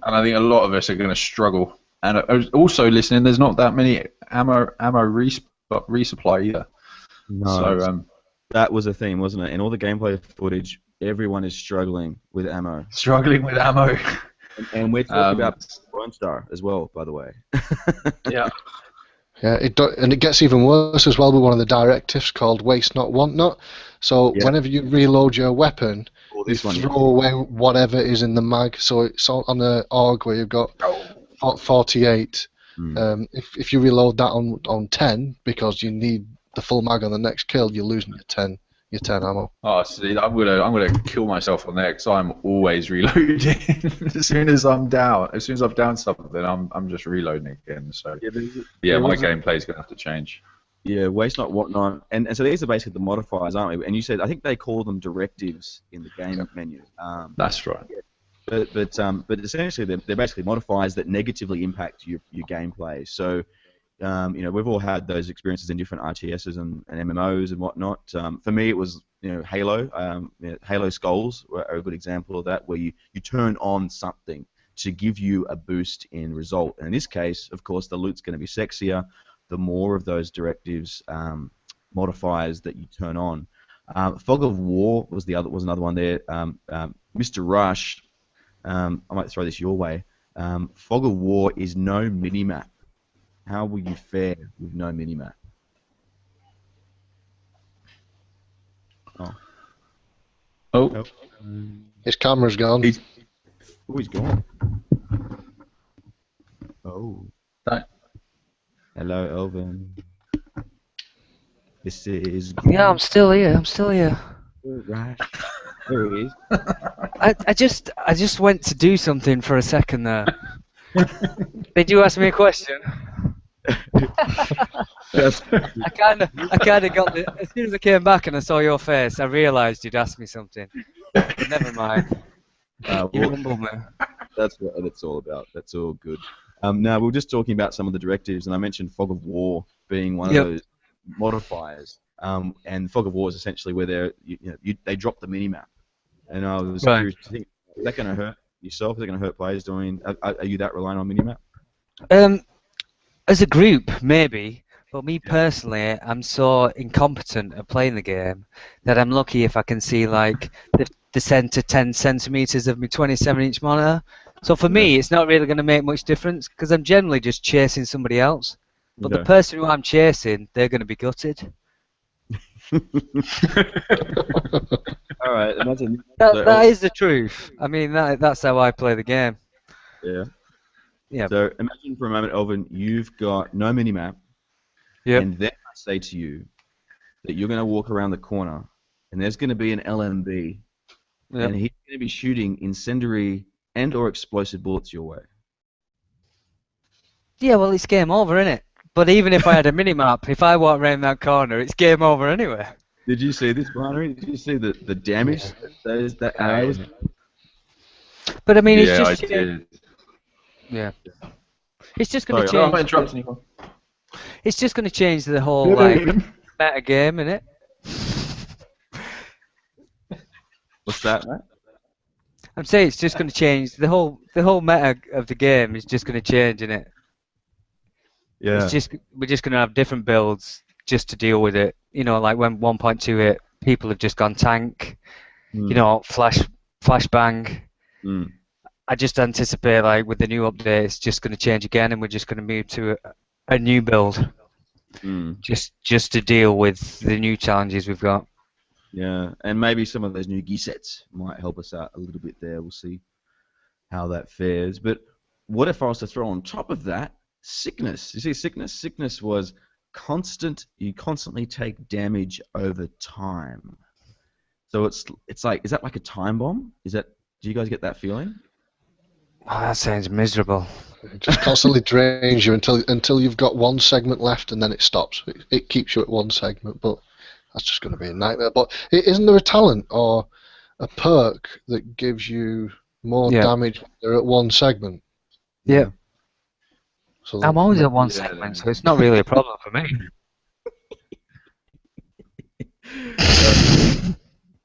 I think a lot of us are going to struggle. And also, listening, there's not that many ammo resupply either. No. So that was a theme, wasn't it? In all the gameplay footage, everyone is struggling with ammo. Struggling with ammo. And we're talking about Lone Star as well, by the way. Yeah. Yeah, and it gets even worse as well with one of the directives called Waste Not, Want Not. So whenever you reload your weapon, you throw away whatever is in the mag. So it's on the AUG where you've got 48. If you reload that on 10 because you need the full mag on the next kill, you're losing your 10 ammo. Oh, see, I'm gonna kill myself on there because I'm always reloading. As soon as I've downed something, I'm just reloading again. So my gameplay is gonna have to change. Yeah, Waste Not, Want Not, and so these are basically the modifiers, aren't we? And you said I think they call them directives in the game menu. That's right. But essentially they're basically modifiers that negatively impact your gameplay. So. We've all had those experiences in different RTSs and MMOs and whatnot. For me, it was Halo. Halo Skulls are a good example of that, where you turn on something to give you a boost in result. And in this case, of course, the loot's going to be sexier. The more of those directives modifiers that you turn on. Fog of War was another one there. Mr. Rush, I might throw this your way. Fog of War is no minimap. How will you fare with no minimap? Oh. His camera's gone. He's gone. Oh. Right. Hello, Elvin. This is... Yeah, I'm still here. Right. There he is. I just went to do something for a second there. Did you ask me a question? I kind of got the. As soon as I came back and I saw your face, I realised you'd asked me something. But never mind. You humble me. That's what it's all about. That's all good. Now we were just talking about some of the directives, and I mentioned Fog of War being one of those modifiers. And Fog of War is essentially where they drop the minimap. And I was curious to think, is that going to hurt yourself? Is it going to hurt players doing? Are you that reliant on minimap? As a group, maybe, but me personally, I'm so incompetent at playing the game that I'm lucky if I can see like the center 10 centimeters of my 27-inch monitor. So for me, it's not really going to make much difference because I'm generally just chasing somebody else. But the person who I'm chasing, they're going to be gutted. All right, imagine that is the truth. I mean, that's how I play the game. Yeah. Yeah. So imagine for a moment, Elvin, you've got no minimap, and then I say to you that you're going to walk around the corner, and there's going to be an LMB, and he's going to be shooting incendiary and/or explosive bullets your way. Yeah, well, it's game over, isn't it? But even if I had a minimap, if I walk around that corner, it's game over anyway. Did you see this, Binary? Did you see the damage that arrows? But I mean, it's just... I did. Yeah. It's just going to Sorry, No, I'm not change. interrupting you. It's just going to change the whole Yeah, like yeah. meta game, innit? what's that, mate? I'm saying it's just going to change the whole meta of the game is just going to change, innit? Yeah. We're just going to have different builds just to deal with it. You know, like when 1.2 hit, people have just gone tank. You know, flashbang. Mm. I just anticipate like with the new update, it's just going to change again, and we're just going to move to a new build Mm. just to deal with the new challenges we've got. Yeah, and maybe some of those new gi sets might help us out a little bit there. We'll see how that fares. But what if I was to throw on top of that sickness? You see, sickness. Sickness was constant. You constantly take damage over time. So it's like, is that like a time bomb? Is that? Do you guys get that feeling? Oh, that sounds miserable. It just constantly drains you until you've got one segment left, and then it stops. It keeps you at one segment, but that's just going to be a nightmare. But isn't there a talent or a perk that gives you more Yeah. damage when you're at one segment? Yeah. So I'm always at one Yeah, segment, so it's not really a problem for me.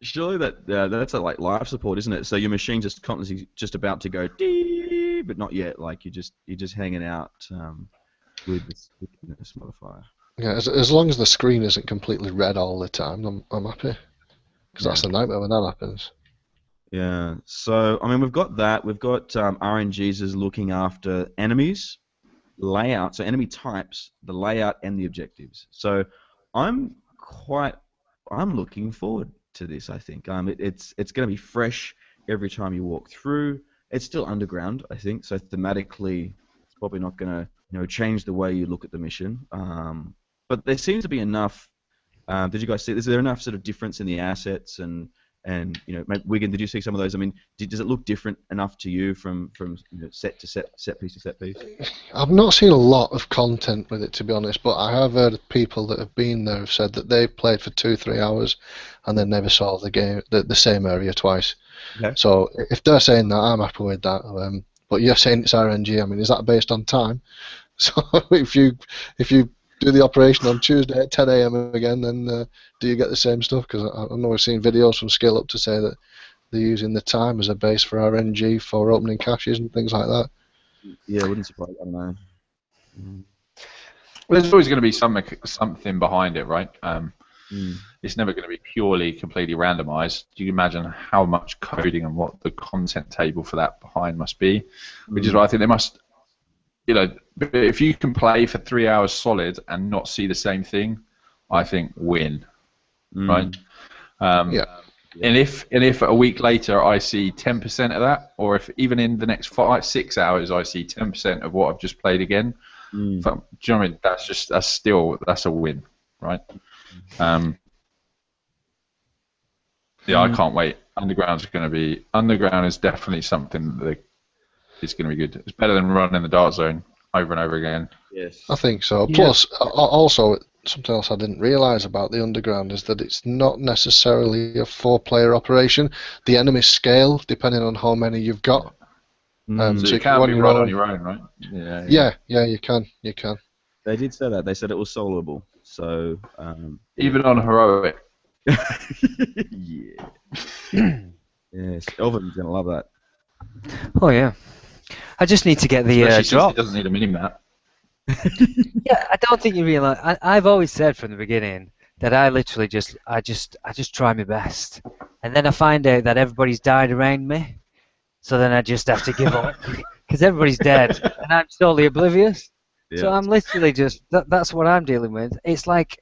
Surely that's a, like life support, isn't it? So your machine's just constantly just about to go dee, but not yet. Like you're just hanging out with the sickness modifier. yeah, as long as the screen isn't completely red all the time, I'm happy. Because that's a nightmare when that happens. Yeah. So I mean, we've got that. We've got RNGs is looking after enemies, layout, so enemy types, the layout, and the objectives. So I'm looking forward to this. I think it's going to be fresh every time you walk through. It's still underground, I think, so thematically it's probably not going to change the way you look at the mission. But there seems to be enough. Did you guys see? Is there enough sort of difference in the assets and maybe, Wigan, did you see some of those? I mean, does it look different enough to you from set to set piece to set piece? I've not seen a lot of content with it, to be honest, but I have heard of people that have been there have said that they played for 2-3 hours and they never saw the same area twice. Okay. So if they're saying that, I'm happy with that. But you're saying it's RNG. I mean, is that based on time? So if you do the operation on Tuesday at 10 a.m. again, then do you get the same stuff? Because I know I've seen videos from Skill Up to say that they're using the time as a base for RNG for opening caches and things like that. Yeah, it wouldn't surprise. I don't know. Well, there's always going to be something behind it, right? It's never going to be purely, completely randomized. You can imagine how much coding and what the content table for that behind must be, which is why I think they must. If you can play for 3 hours solid and not see the same thing, I think win, right? Yeah. And if a week later I see 10% of that, or if even in the next 5-6 hours I see 10% of what I've just played again, do you know what I mean? That's a win, right? Yeah, I can't wait. Underground is definitely something that is going to be good. It's better than running the Dart Zone over and over again. Yes. I think so. Yeah. Plus, also, something else I didn't realise about the Underground is that it's not necessarily a 4-player operation. The enemies scale depending on how many you've got. So So you if can you're be on run your on own, your own, right? yeah, you can. They did say that. They said it was soloable. So. Even on heroic. Yeah. Yes, Elvin's gonna love that. Oh yeah. I just need to get the Especially since drop. it doesn't need a mini map. Yeah, I don't think you realise. I've always said from the beginning that I literally I just try my best, and then I find out that everybody's died around me, so then I just have to give up because everybody's dead, and I'm totally oblivious. So Yeah. I'm literally just that's what I'm dealing with. It's like,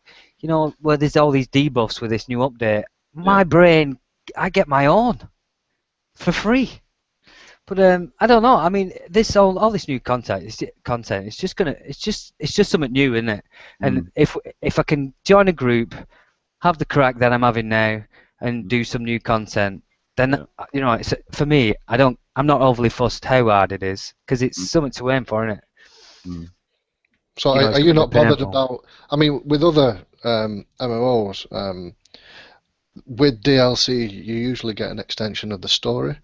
where there's all these debuffs with this new update. My brain, I get my own for free. But I don't know. I mean, all this new content. It's just something new, isn't it? And if I can join a group, have the crack that I'm having now, and do some new content, then it's, for me, I'm not overly fussed how hard it is because it's something to aim for, isn't it? So are you not bothered about? I mean, with other MMOs, with DLC, you usually get an extension of the story.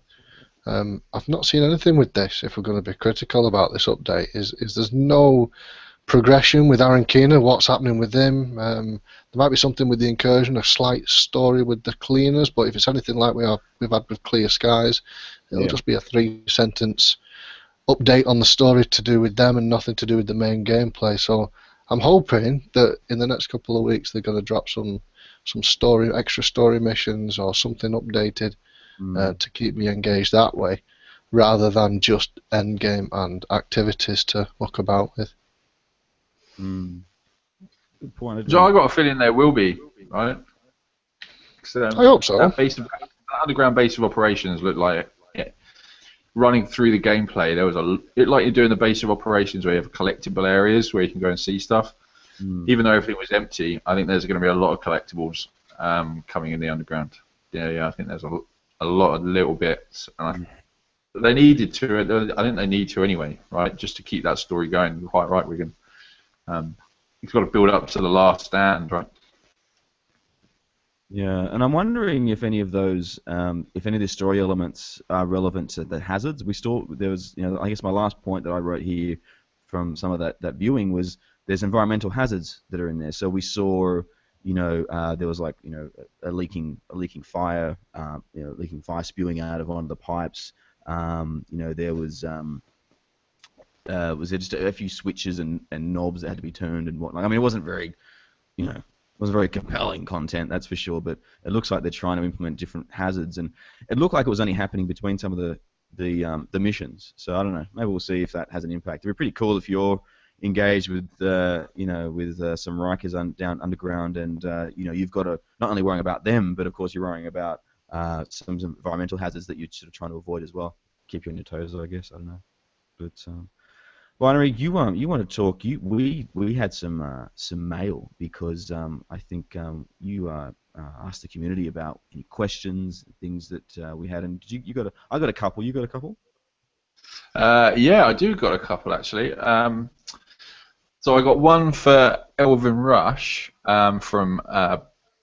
I've not seen anything with this. If we're going to be critical about this update, is there's no progression with Aaron Keener? What's happening with him? There might be something with the incursion, a slight story with the cleaners, but if it's anything like we've had with Clear Skies, it'll just be a 3-sentence update on the story to do with them and nothing to do with the main gameplay. So I'm hoping that in the next couple of weeks they're going to drop some extra story missions or something updated to keep me engaged that way, rather than just endgame and activities to muck about with. Good point. So I got a feeling there will be, right? I hope so. That underground base of operations looked like running through the gameplay. There was like you're doing the base of operations where you have collectible areas where you can go and see stuff. Even though everything was empty, I think there's going to be a lot of collectibles coming in the underground. Yeah, I think there's a lot of little bits. And they needed to. I think they need to anyway, right? Just to keep that story going. You're quite right, Wigan. You've got to build up to the last stand, right? Yeah, and I'm wondering if any of those, if any of the story elements are relevant to the hazards. There was, I guess my last point that I wrote here from some of that viewing was there's environmental hazards that are in there. So we saw, there was like, a leaking fire, leaking fire spewing out of one of the pipes. There was there just a few switches and knobs that had to be turned and whatnot. I mean, it wasn't very, it wasn't very compelling content, that's for sure. But it looks like they're trying to implement different hazards, and it looked like it was only happening between some of the missions. So I don't know. Maybe we'll see if that has an impact. It'd be pretty cool if you're engaged with some Rikers down underground, and you've got to not only worrying about them, but of course you're worrying about some environmental hazards that you're sort of trying to avoid as well. Keep you on your toes, I guess. I don't know, but. Binary, you want to talk? We had some mail because I think you asked the community about any questions, things that we had, and I got a couple. You got a couple? Yeah, I do got a couple actually. So I got one for Elvin Rush from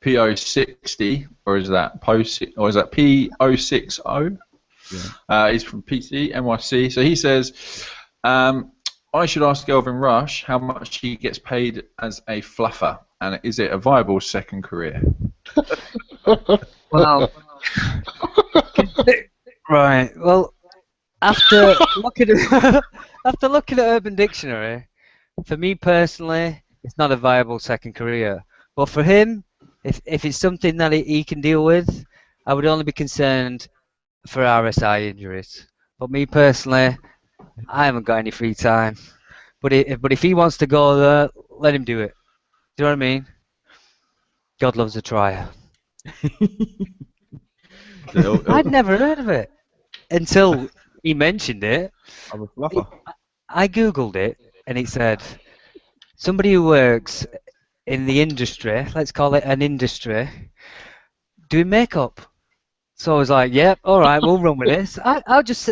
PO60, or is that PO60? Yeah. He's from PC NYC. So he says. I should ask Elvin Rush how much he gets paid as a fluffer, and is it a viable second career? Well, right. Well, after looking at Urban Dictionary, for me personally, it's not a viable second career. But for him, if it's something that he can deal with, I would only be concerned for RSI injuries. But me personally, I haven't got any free time, but if he wants to go there, let him do it. Do you know what I mean? God loves a trier. I'd never heard of it until he mentioned it. I googled it, and it said somebody who works in the industry, let's call it an industry, doing makeup. So I was like, yep, all right, we'll run with this.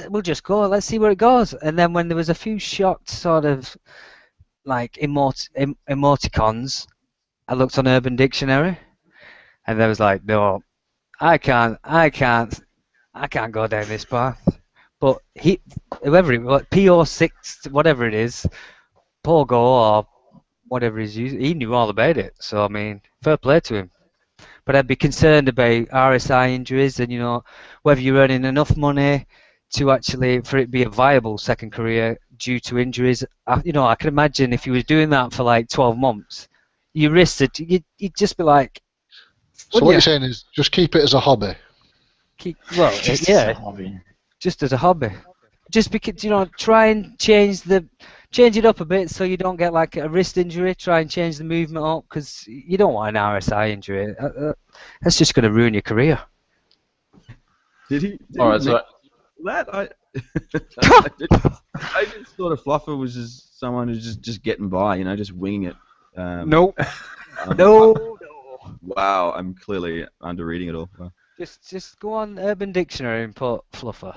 We'll just go. Let's see where it goes. And then when there was a few shocked sort of like emoticons, I looked on Urban Dictionary, and there was like, no, I can't go down this path. But whoever it was, PO6, whatever it is, Pogo or whatever he's using, he knew all about it. So I mean, fair play to him. But I'd be concerned about RSI injuries and, whether you're earning enough money to actually, for it to be a viable second career due to injuries. I can imagine if you was doing that for like 12 months, you risked it, you'd just be like... So what you're saying is just keep it as a hobby? Just as a hobby. Just because, try and change it up a bit so you don't get like a wrist injury. Try and change the movement up because you don't want an RSI injury. That's just going to ruin your career. Did he All right, so that I just thought a fluffer was just someone who's just getting by, just winging it. Nope. No. Wow, I'm clearly underreading it all. Wow. Just go on Urban Dictionary and put fluffer.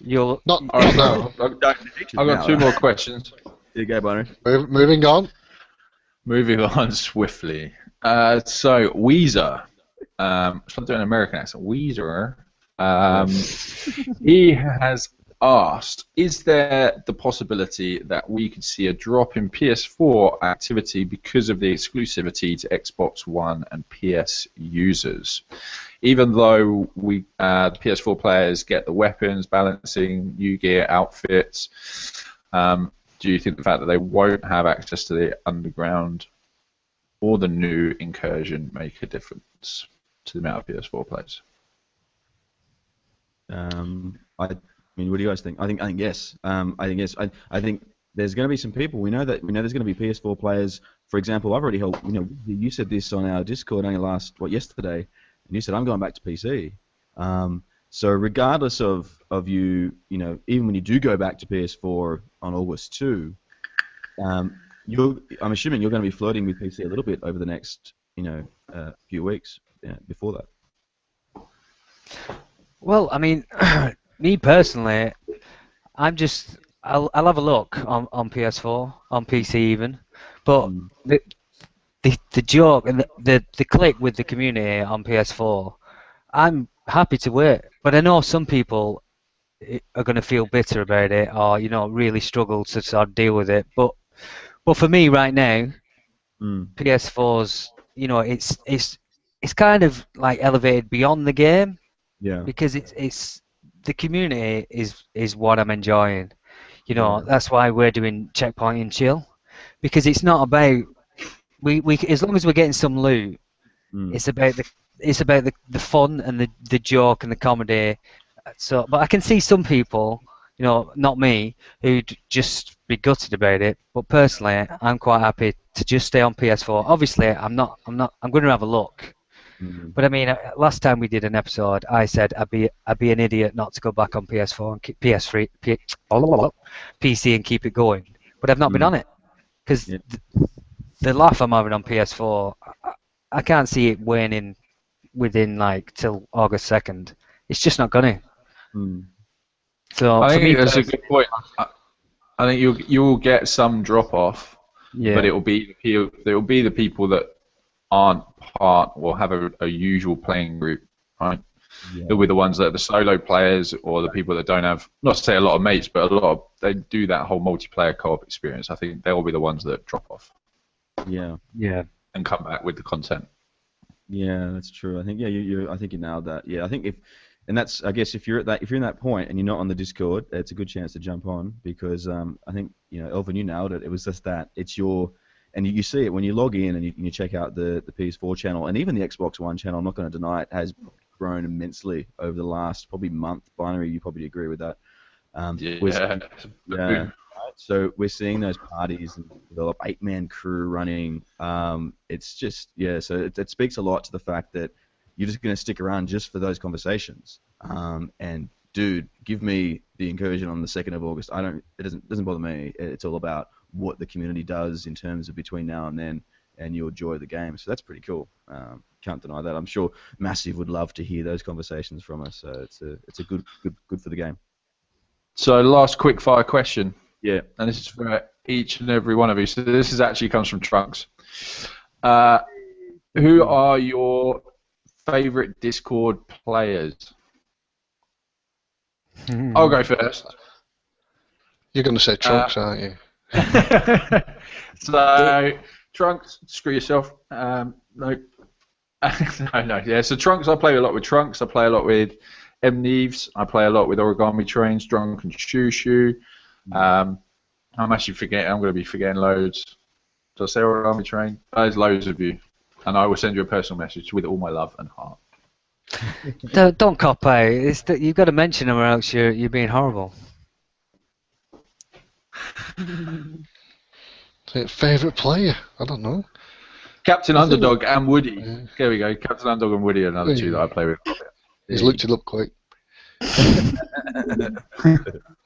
You'll not. No. I've got two more questions. Here you go, Bonner. Moving on. Moving on swiftly. So Weezer. I'm doing an American accent. Weezer He has asked, is there the possibility that we could see a drop in PS4 activity because of the exclusivity to Xbox One and PS users? Even though the PS4 players get the weapons, balancing, U-gear, outfits, do you think the fact that they won't have access to the underground or the new incursion make a difference to the amount of PS4 players? I mean, what do you guys think? I think yes. I think yes. I think there's going to be some people. We know there's going to be PS4 players. For example, I've already held. You said this on our Discord only yesterday, and you said I'm going back to PC. So regardless of you, even when you do go back to PS4 on August 2, I'm assuming you're going to be flirting with PC a little bit over the next few weeks before that. Well, I mean, me personally, I'll have a look on PS4, on PC even, but the joke and the click with the community on PS4, I'm happy to wait, but I know some people are going to feel bitter about it or really struggle to sort of deal with it. But for me right now, PS4's it's kind of like elevated beyond the game. Yeah. Because it's the community is what I'm enjoying. That's why we're doing Checkpoint and Chill, because it's not about we as long as we're getting some loot, it's about the fun and the joke and the comedy. So, but I can see some people, not me, who'd just be gutted about it. But personally, I'm quite happy to just stay on PS4. Obviously, I'm going to have a look. But I mean, last time we did an episode, I said I'd be an idiot not to go back on PS4 and PS3, PC and keep it going. But I've not been on it because the laugh I'm having on PS4, I can't see it waning within till August 2nd. It's just not gonna. So I for think me, that's a good point. I think you'll get some drop off, but it will be the people that aren't part or have a usual playing group, right? They'll be the ones that are the solo players or the people that don't have, not to say a lot of mates, but they do that whole multiplayer co-op experience. I think they'll be the ones that drop off. Yeah. And come back with the content. Yeah, that's true. I think I think you nailed that. Yeah, I think I guess if you're in that point and you're not on the Discord, it's a good chance to jump on because I think Elvin, you nailed it. It was just that and you see it when you log in and you check out the PS4 channel and even the Xbox One channel. I'm not going to deny it has grown immensely over the last probably month. Binary, you probably agree with that. So we're seeing those parties and develop 8-man crew running. It's just so it speaks a lot to the fact that you're just going to stick around just for those conversations. And dude, give me the incursion on the 2nd of August. It doesn't bother me. It's all about what the community does in terms of between now and then, and you enjoy the game. So that's pretty cool. Can't deny that. I'm sure Massive would love to hear those conversations from us. So it's a good for the game. So last quick fire question. Yeah. And this is for each and every one of you. So this actually comes from Trunks. Who are your favorite Discord players? I'll go first. You're going to say Trunks, aren't you? So, Trunks, screw yourself. No. No. Yeah, so Trunks, I play a lot with Trunks. I play a lot with M. Neves. I play a lot with Origami Trains, Drunk and Shoo Shoo. I'm actually forgetting. I'm going to be forgetting loads. Did I say Origami Train? There's loads of you. And I will send you a personal message with all my love and heart. Don't cop out. You've got to mention them or else you're being horrible. Favourite player? I don't know. Captain Underdog and Woody. Yeah. There we go. Captain Underdog and Woody are another two that I play with. He's looked it up quick.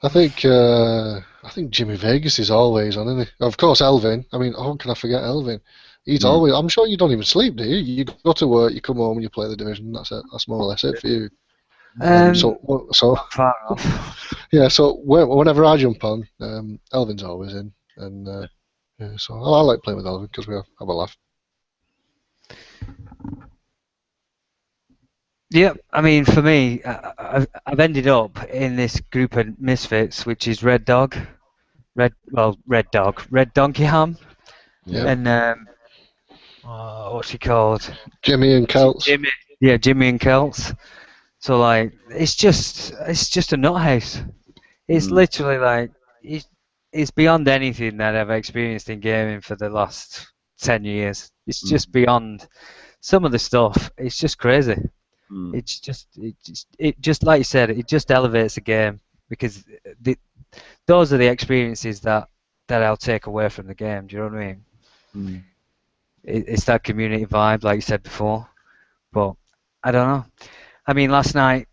I think Jimmy Vegas is always on, isn't he? Of course, Elvin. I mean, how can I forget Elvin? He's always. I'm sure you don't even sleep, do you? You go to work, you come home, and you play the Division. That's it. That's more or less it for you. So far off. Yeah. So whenever I jump on, Elvin's always in, and so I like playing with Elvin because we have a laugh. Yeah, I mean, for me, I've ended up in this group of misfits, which is Red Dog, Red Donkey Ham, Yeah. and what's he called? Jimmy and Celts. Jimmy. Yeah, Jimmy and Celts. So like, it's just a nuthouse. It's Mm. literally like it's beyond anything that I've experienced in gaming for the last 10 years. It's Mm. just beyond some of the stuff. It's just crazy. Mm. It just like you said, it just elevates the game because the, those are the experiences that I'll take away from the game. Do you know what I mean? Mm. It's that community vibe, like you said before. But I don't know. I mean, last night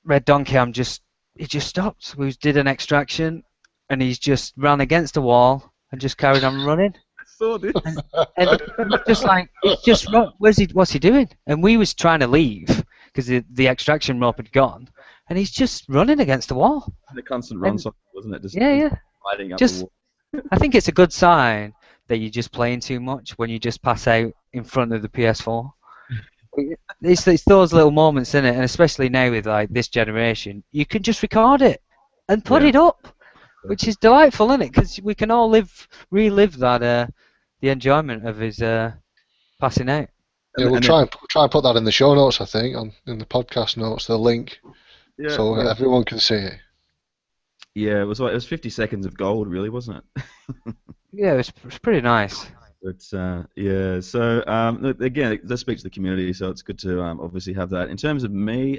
Red Donkey, he just stopped. We did an extraction, and he's just ran against the wall and just carried on running. I saw this. And just like it's just what's he doing? And we was trying to leave because the extraction rope had gone, and he's just running against the wall. The constant run And cycle, wasn't it? Just yeah. lighting up the Just wall. I think it's a good sign that you're just playing too much when you just pass out in front of the PS4. It's those little moments in it, and especially now with like this generation, you can just record it and put Yeah. it up, which is delightful, isn't it? Because we can all relive that the enjoyment of his passing out. Yeah, we'll And try and put that in the show notes. I think in the podcast notes, the link, yeah, so yeah, everyone can see it. yeah, it was 50 seconds of gold, really, wasn't it? Yeah, it's pretty nice. But yeah, so look, again, it does speak to the community, so it's good to obviously have that. In terms of me,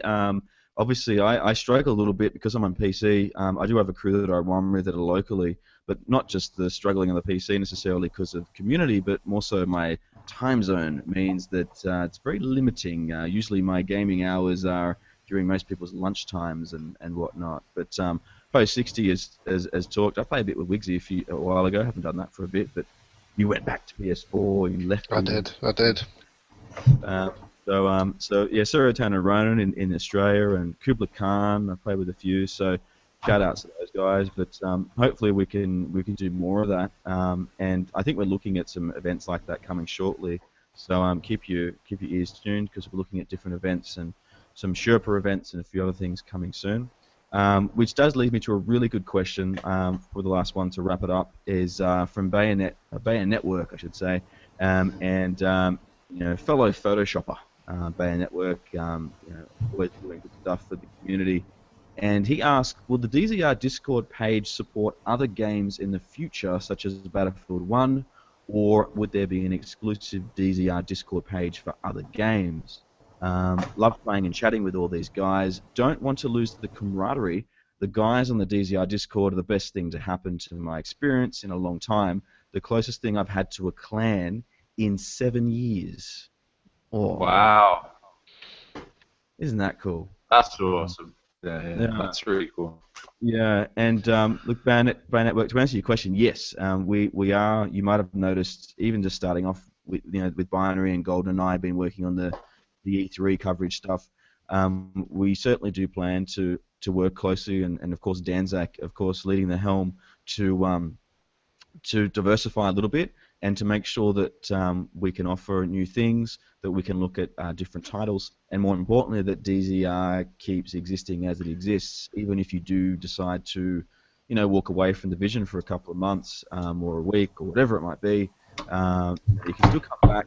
obviously I struggle a little bit because I'm on PC. I do have a crew that I run with that are locally, but not just the struggling on the PC necessarily because of community, but more so my time zone means that it's very limiting. Usually my gaming hours are during most people's lunch times and whatnot. But Post 60 as talked. I played a bit with Wigsy a while ago. I haven't done that for a bit, but you went back to PS4. You left. I did. So yeah, Surotan and Ronan in Australia and Kubla Khan. I played with a few. So shout outs to those guys. But hopefully we can do more of that. And I think we're looking at some events like that coming shortly. So keep your ears tuned because we're looking at different events and some Sherpa events and a few other things coming soon. Which does lead me to a really good question for the last one to wrap it up is from Bayonet Network, I should say, and fellow Photoshopper, Bayonet Network, always doing good stuff for the community. And he asked, will the DZR Discord page support other games in the future, such as Battlefield 1, or would there be an exclusive DZR Discord page for other games? Love playing and chatting with all these guys. Don't want to lose the camaraderie. The guys on the DZR Discord are the best thing to happen to my experience in a long time. The closest thing I've had to a clan in 7 years. Oh, Wow, isn't that cool? that's awesome. Yeah, Yeah. that's really cool. Yeah, and look, Bayonet Network. To answer your question, yes, we are. You might have noticed, even just starting off with Binary and GoldenEye, been working on the E3 coverage stuff. We certainly do plan to work closely, and of course Danzak, of course, leading the helm to diversify a little bit and to make sure that we can offer new things, that we can look at different titles, and more importantly, that DZR keeps existing as it exists, even if you do decide to, walk away from the vision for a couple of months or a week or whatever it might be. You can still come back.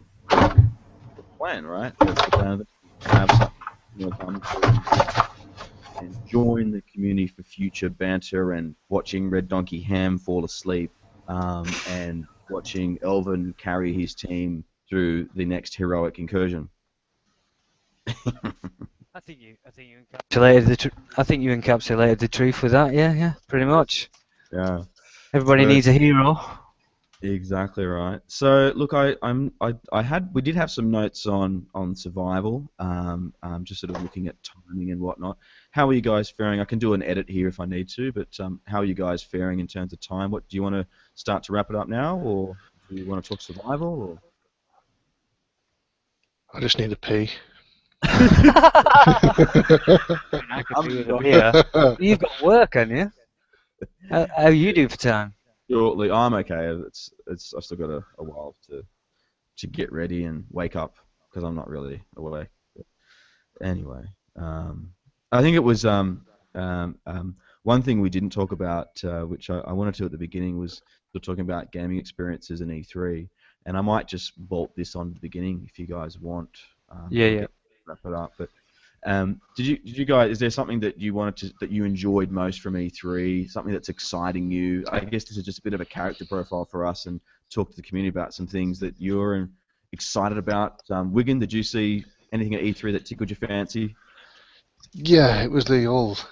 Plan, right? That's the plan. Have something come and join the community for future banter and watching Red Donkey Ham fall asleep and watching Elvin carry his team through the next heroic incursion. I think you encapsulated the truth with that. Yeah, pretty much. Yeah. Everybody So- needs a hero. Exactly right. So look, we did have some notes on survival, just sort of looking at timing and whatnot. How are you guys faring? I can do an edit here if I need to, but how are you guys faring in terms of time? What do you want to start to wrap it up now, or do you want to talk survival? Or? I just need a pee. I could do with a beer. You've got work, haven't you? How you do for time? Shortly, I'm okay. I've still got a while to get ready and wake up because I'm not really awake. anyway, I think it was one thing we didn't talk about, which I wanted to at the beginning, was talking about gaming experiences in E3, and I might just bolt this on to the beginning if you guys want. Yeah, We'll yeah. wrap it up. But did you guys? Is there something that you wanted to that you enjoyed most from E3? Something that's exciting you? I guess this is just a bit of a character profile for us, and talk to the community about some things that you're excited about. Wigan, did you see anything at E3 that tickled your fancy? Yeah, it was the old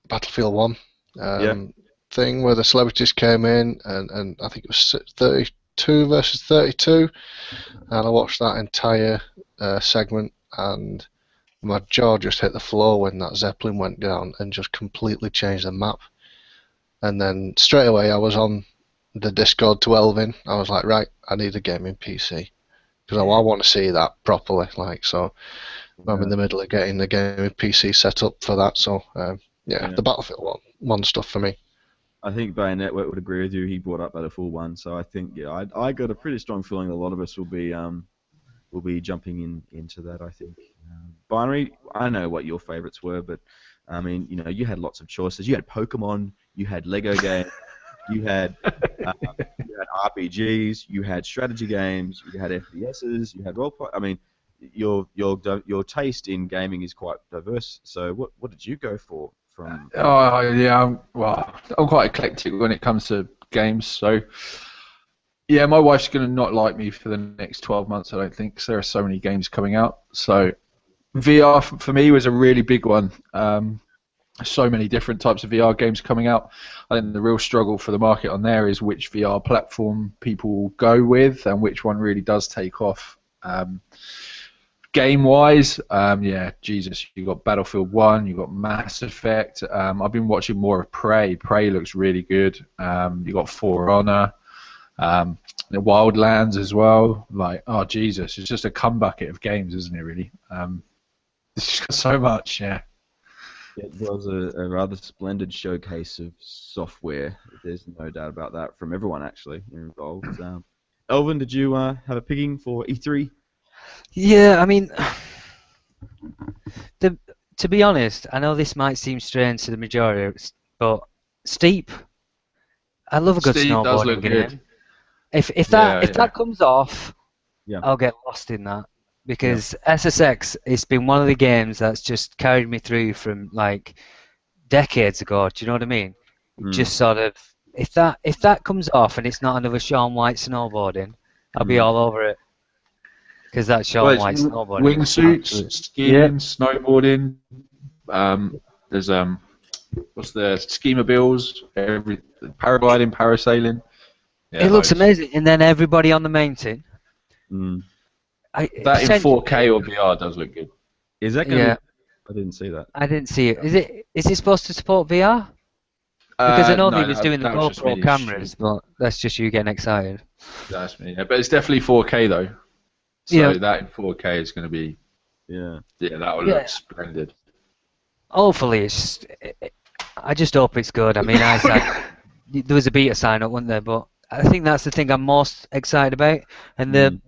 Battlefield 1 Yeah. thing where the celebrities came in, and I think it was 32 versus 32, and I watched that entire segment, and my jaw just hit the floor when that Zeppelin went down and just completely changed the map. And then straight away I was on the Discord to Elvin. I was like, right, I need a gaming PC because I want to see that properly. Like, so I'm in the middle of getting the gaming PC set up for that. So yeah, the Battlefield one stuff for me. I think Bayonet would agree with you. He brought up Battlefield 1, so I think I got a pretty strong feeling a lot of us will be jumping into that. I think. Binary, I know what your favorites were, but I mean, you had lots of choices. You had Pokemon, you had Lego games, you had RPGs, you had strategy games, you had FPSs, you had role play. I mean, your taste in gaming is quite diverse. So what did you go for from? Oh yeah, well, I'm quite eclectic when it comes to games. So yeah, my wife's gonna not like me for the next 12 months. I don't think 'cause there are so many games coming out. So VR for me was a really big one. So many different types of VR games coming out. I think the real struggle for the market on there is which VR platform people go with and which one really does take off. Game-wise, yeah, Jesus, you got Battlefield 1, you got Mass Effect. I've been watching more of Prey. Prey looks really good. You got For Honor, the Wildlands as well. Like, oh Jesus, it's just a cum bucket of games, isn't it? Really, it's just got so much. Yeah. It was a rather splendid showcase of software. There's no doubt about that from everyone actually involved. Elvin, did you have a picking for E3? Yeah, I mean, to be honest, I know this might seem strange to the majority, but Steep, I love a good Steve does snowboarding look game. good. If Yeah, that comes off, Yeah. I'll get lost in that because SSX, it's been one of the games that's just carried me through from like decades ago. Do you know what I mean? It just sort of if that comes off and it's not another Shaun White snowboarding, I'll be all over it because that's Well, Shaun it's White snowboarding. wingsuits, skiing, Yeah. snowboarding. There's what's the ski-mobiles, paragliding, parasailing. Yeah, It looks loads. amazing, and then everybody on the mountain. Mm. That in 4K or VR does look good. Is that going to Yeah, be? I didn't see that. I didn't see it. Is it supposed to support VR? Because I know they No, was doing the that was just GoPro me. cameras, but that's just you getting excited. That's me. Yeah, but it's definitely 4K though. So Yeah. that in 4K is going to be. Yeah. Yeah, that will Yeah. look splendid. Hopefully, I just hope it's good. I mean, there was a beta sign up, wasn't there? But I think that's the thing I'm most excited about. And the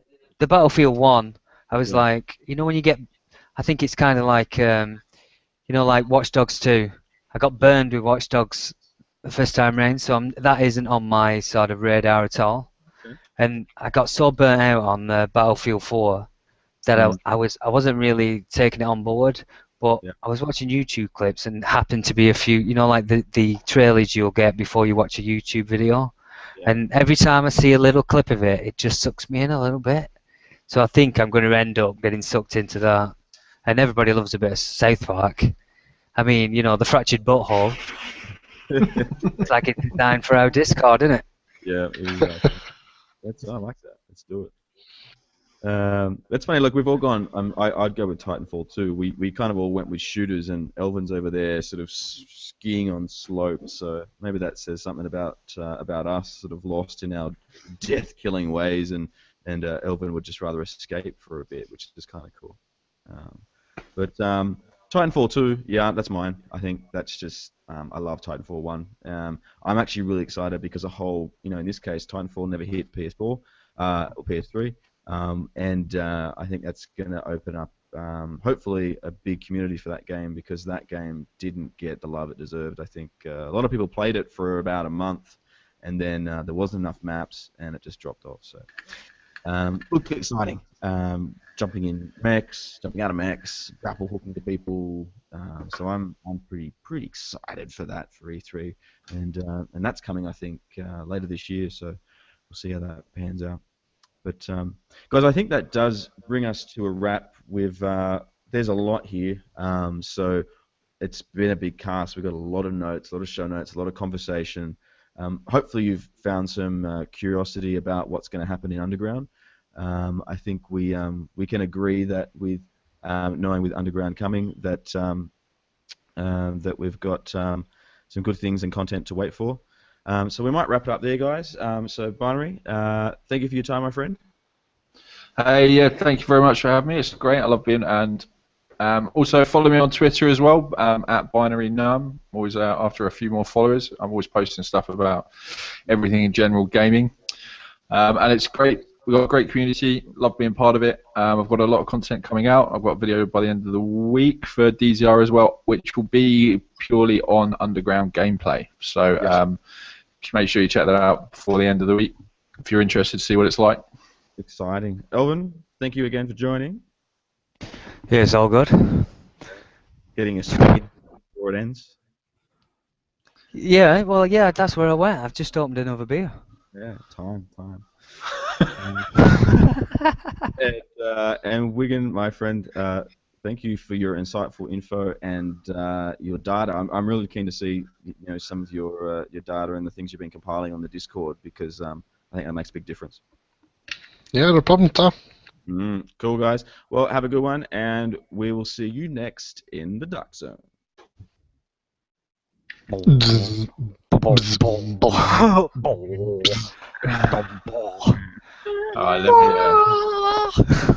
Battlefield 1, I was like, when you get, I think it's kind of like, like Watch Dogs 2. I got burned with Watch Dogs the first time round, so that isn't on my sort of radar at all. Okay. And I got so burnt out on Battlefield 4 that I wasn't really taking it on board. But I was watching YouTube clips and happened to be a few, like the trailers you'll get before you watch a YouTube video. Yeah. And every time I see a little clip of it, it just sucks me in a little bit. So I think I'm going to end up getting sucked into that. And everybody loves a bit of South Park. I mean, the fractured butthole. It's like it's designed for our Discord, isn't it? Yeah, exactly. I like that. Let's do it. That's funny. Look, we've all gone. I'd go with Titanfall too. We kind of all went with shooters, and Elvin's over there, sort of skiing on slopes. So maybe that says something about us, sort of lost in our death-killing ways, and Elvin would just rather escape for a bit, which is kind of cool. But Titanfall 2, yeah, that's mine. I think that's just I love Titanfall 1. I'm actually really excited because in this case, Titanfall never hit PS4 or PS3. And I think that's going to open up hopefully a big community for that game, because that game didn't get the love it deserved. I think a lot of people played it for about a month, and then there wasn't enough maps, and it just dropped off. So looked exciting. Jumping in mechs, jumping out of mechs, grapple hooking to people. So I'm pretty excited for that for E3, and that's coming, I think, later this year. So we'll see how that pans out. But guys, I think that does bring us to a wrap. There's a lot here. So it's been a big cast. We've got a lot of notes, a lot of show notes, a lot of conversation. Hopefully you've found some curiosity about what's going to happen in Underground. I think we can agree that with knowing with Underground coming that that we've got some good things and content to wait for. So we might wrap it up there, guys. So Binary, thank you for your time, my friend. Hey, yeah, thank you very much for having me. It's great. I love being, and also follow me on Twitter as well, at BinaryNum. Always after a few more followers. I'm always posting stuff about everything in general gaming, and it's great. We've got a great community. Love being part of it. I've got a lot of content coming out. I've got a video by the end of the week for DZR as well, which will be purely on Underground gameplay. So just make sure you check that out before the end of the week if you're interested to see what it's like. Exciting. Elvin, thank you again for joining. Yeah, it's all good. Getting us straight before it ends. Yeah, well, yeah, that's where I went. I've just opened another beer. Yeah, time. And Wigan, my friend, thank you for your insightful info and your data. I'm really keen to see some of your data and the things you've been compiling on the Discord, because I think that makes a big difference. Yeah, no problem, Tom. Cool, guys. Well, have a good one, and we will see you next in the Dark Zone. Alright, let me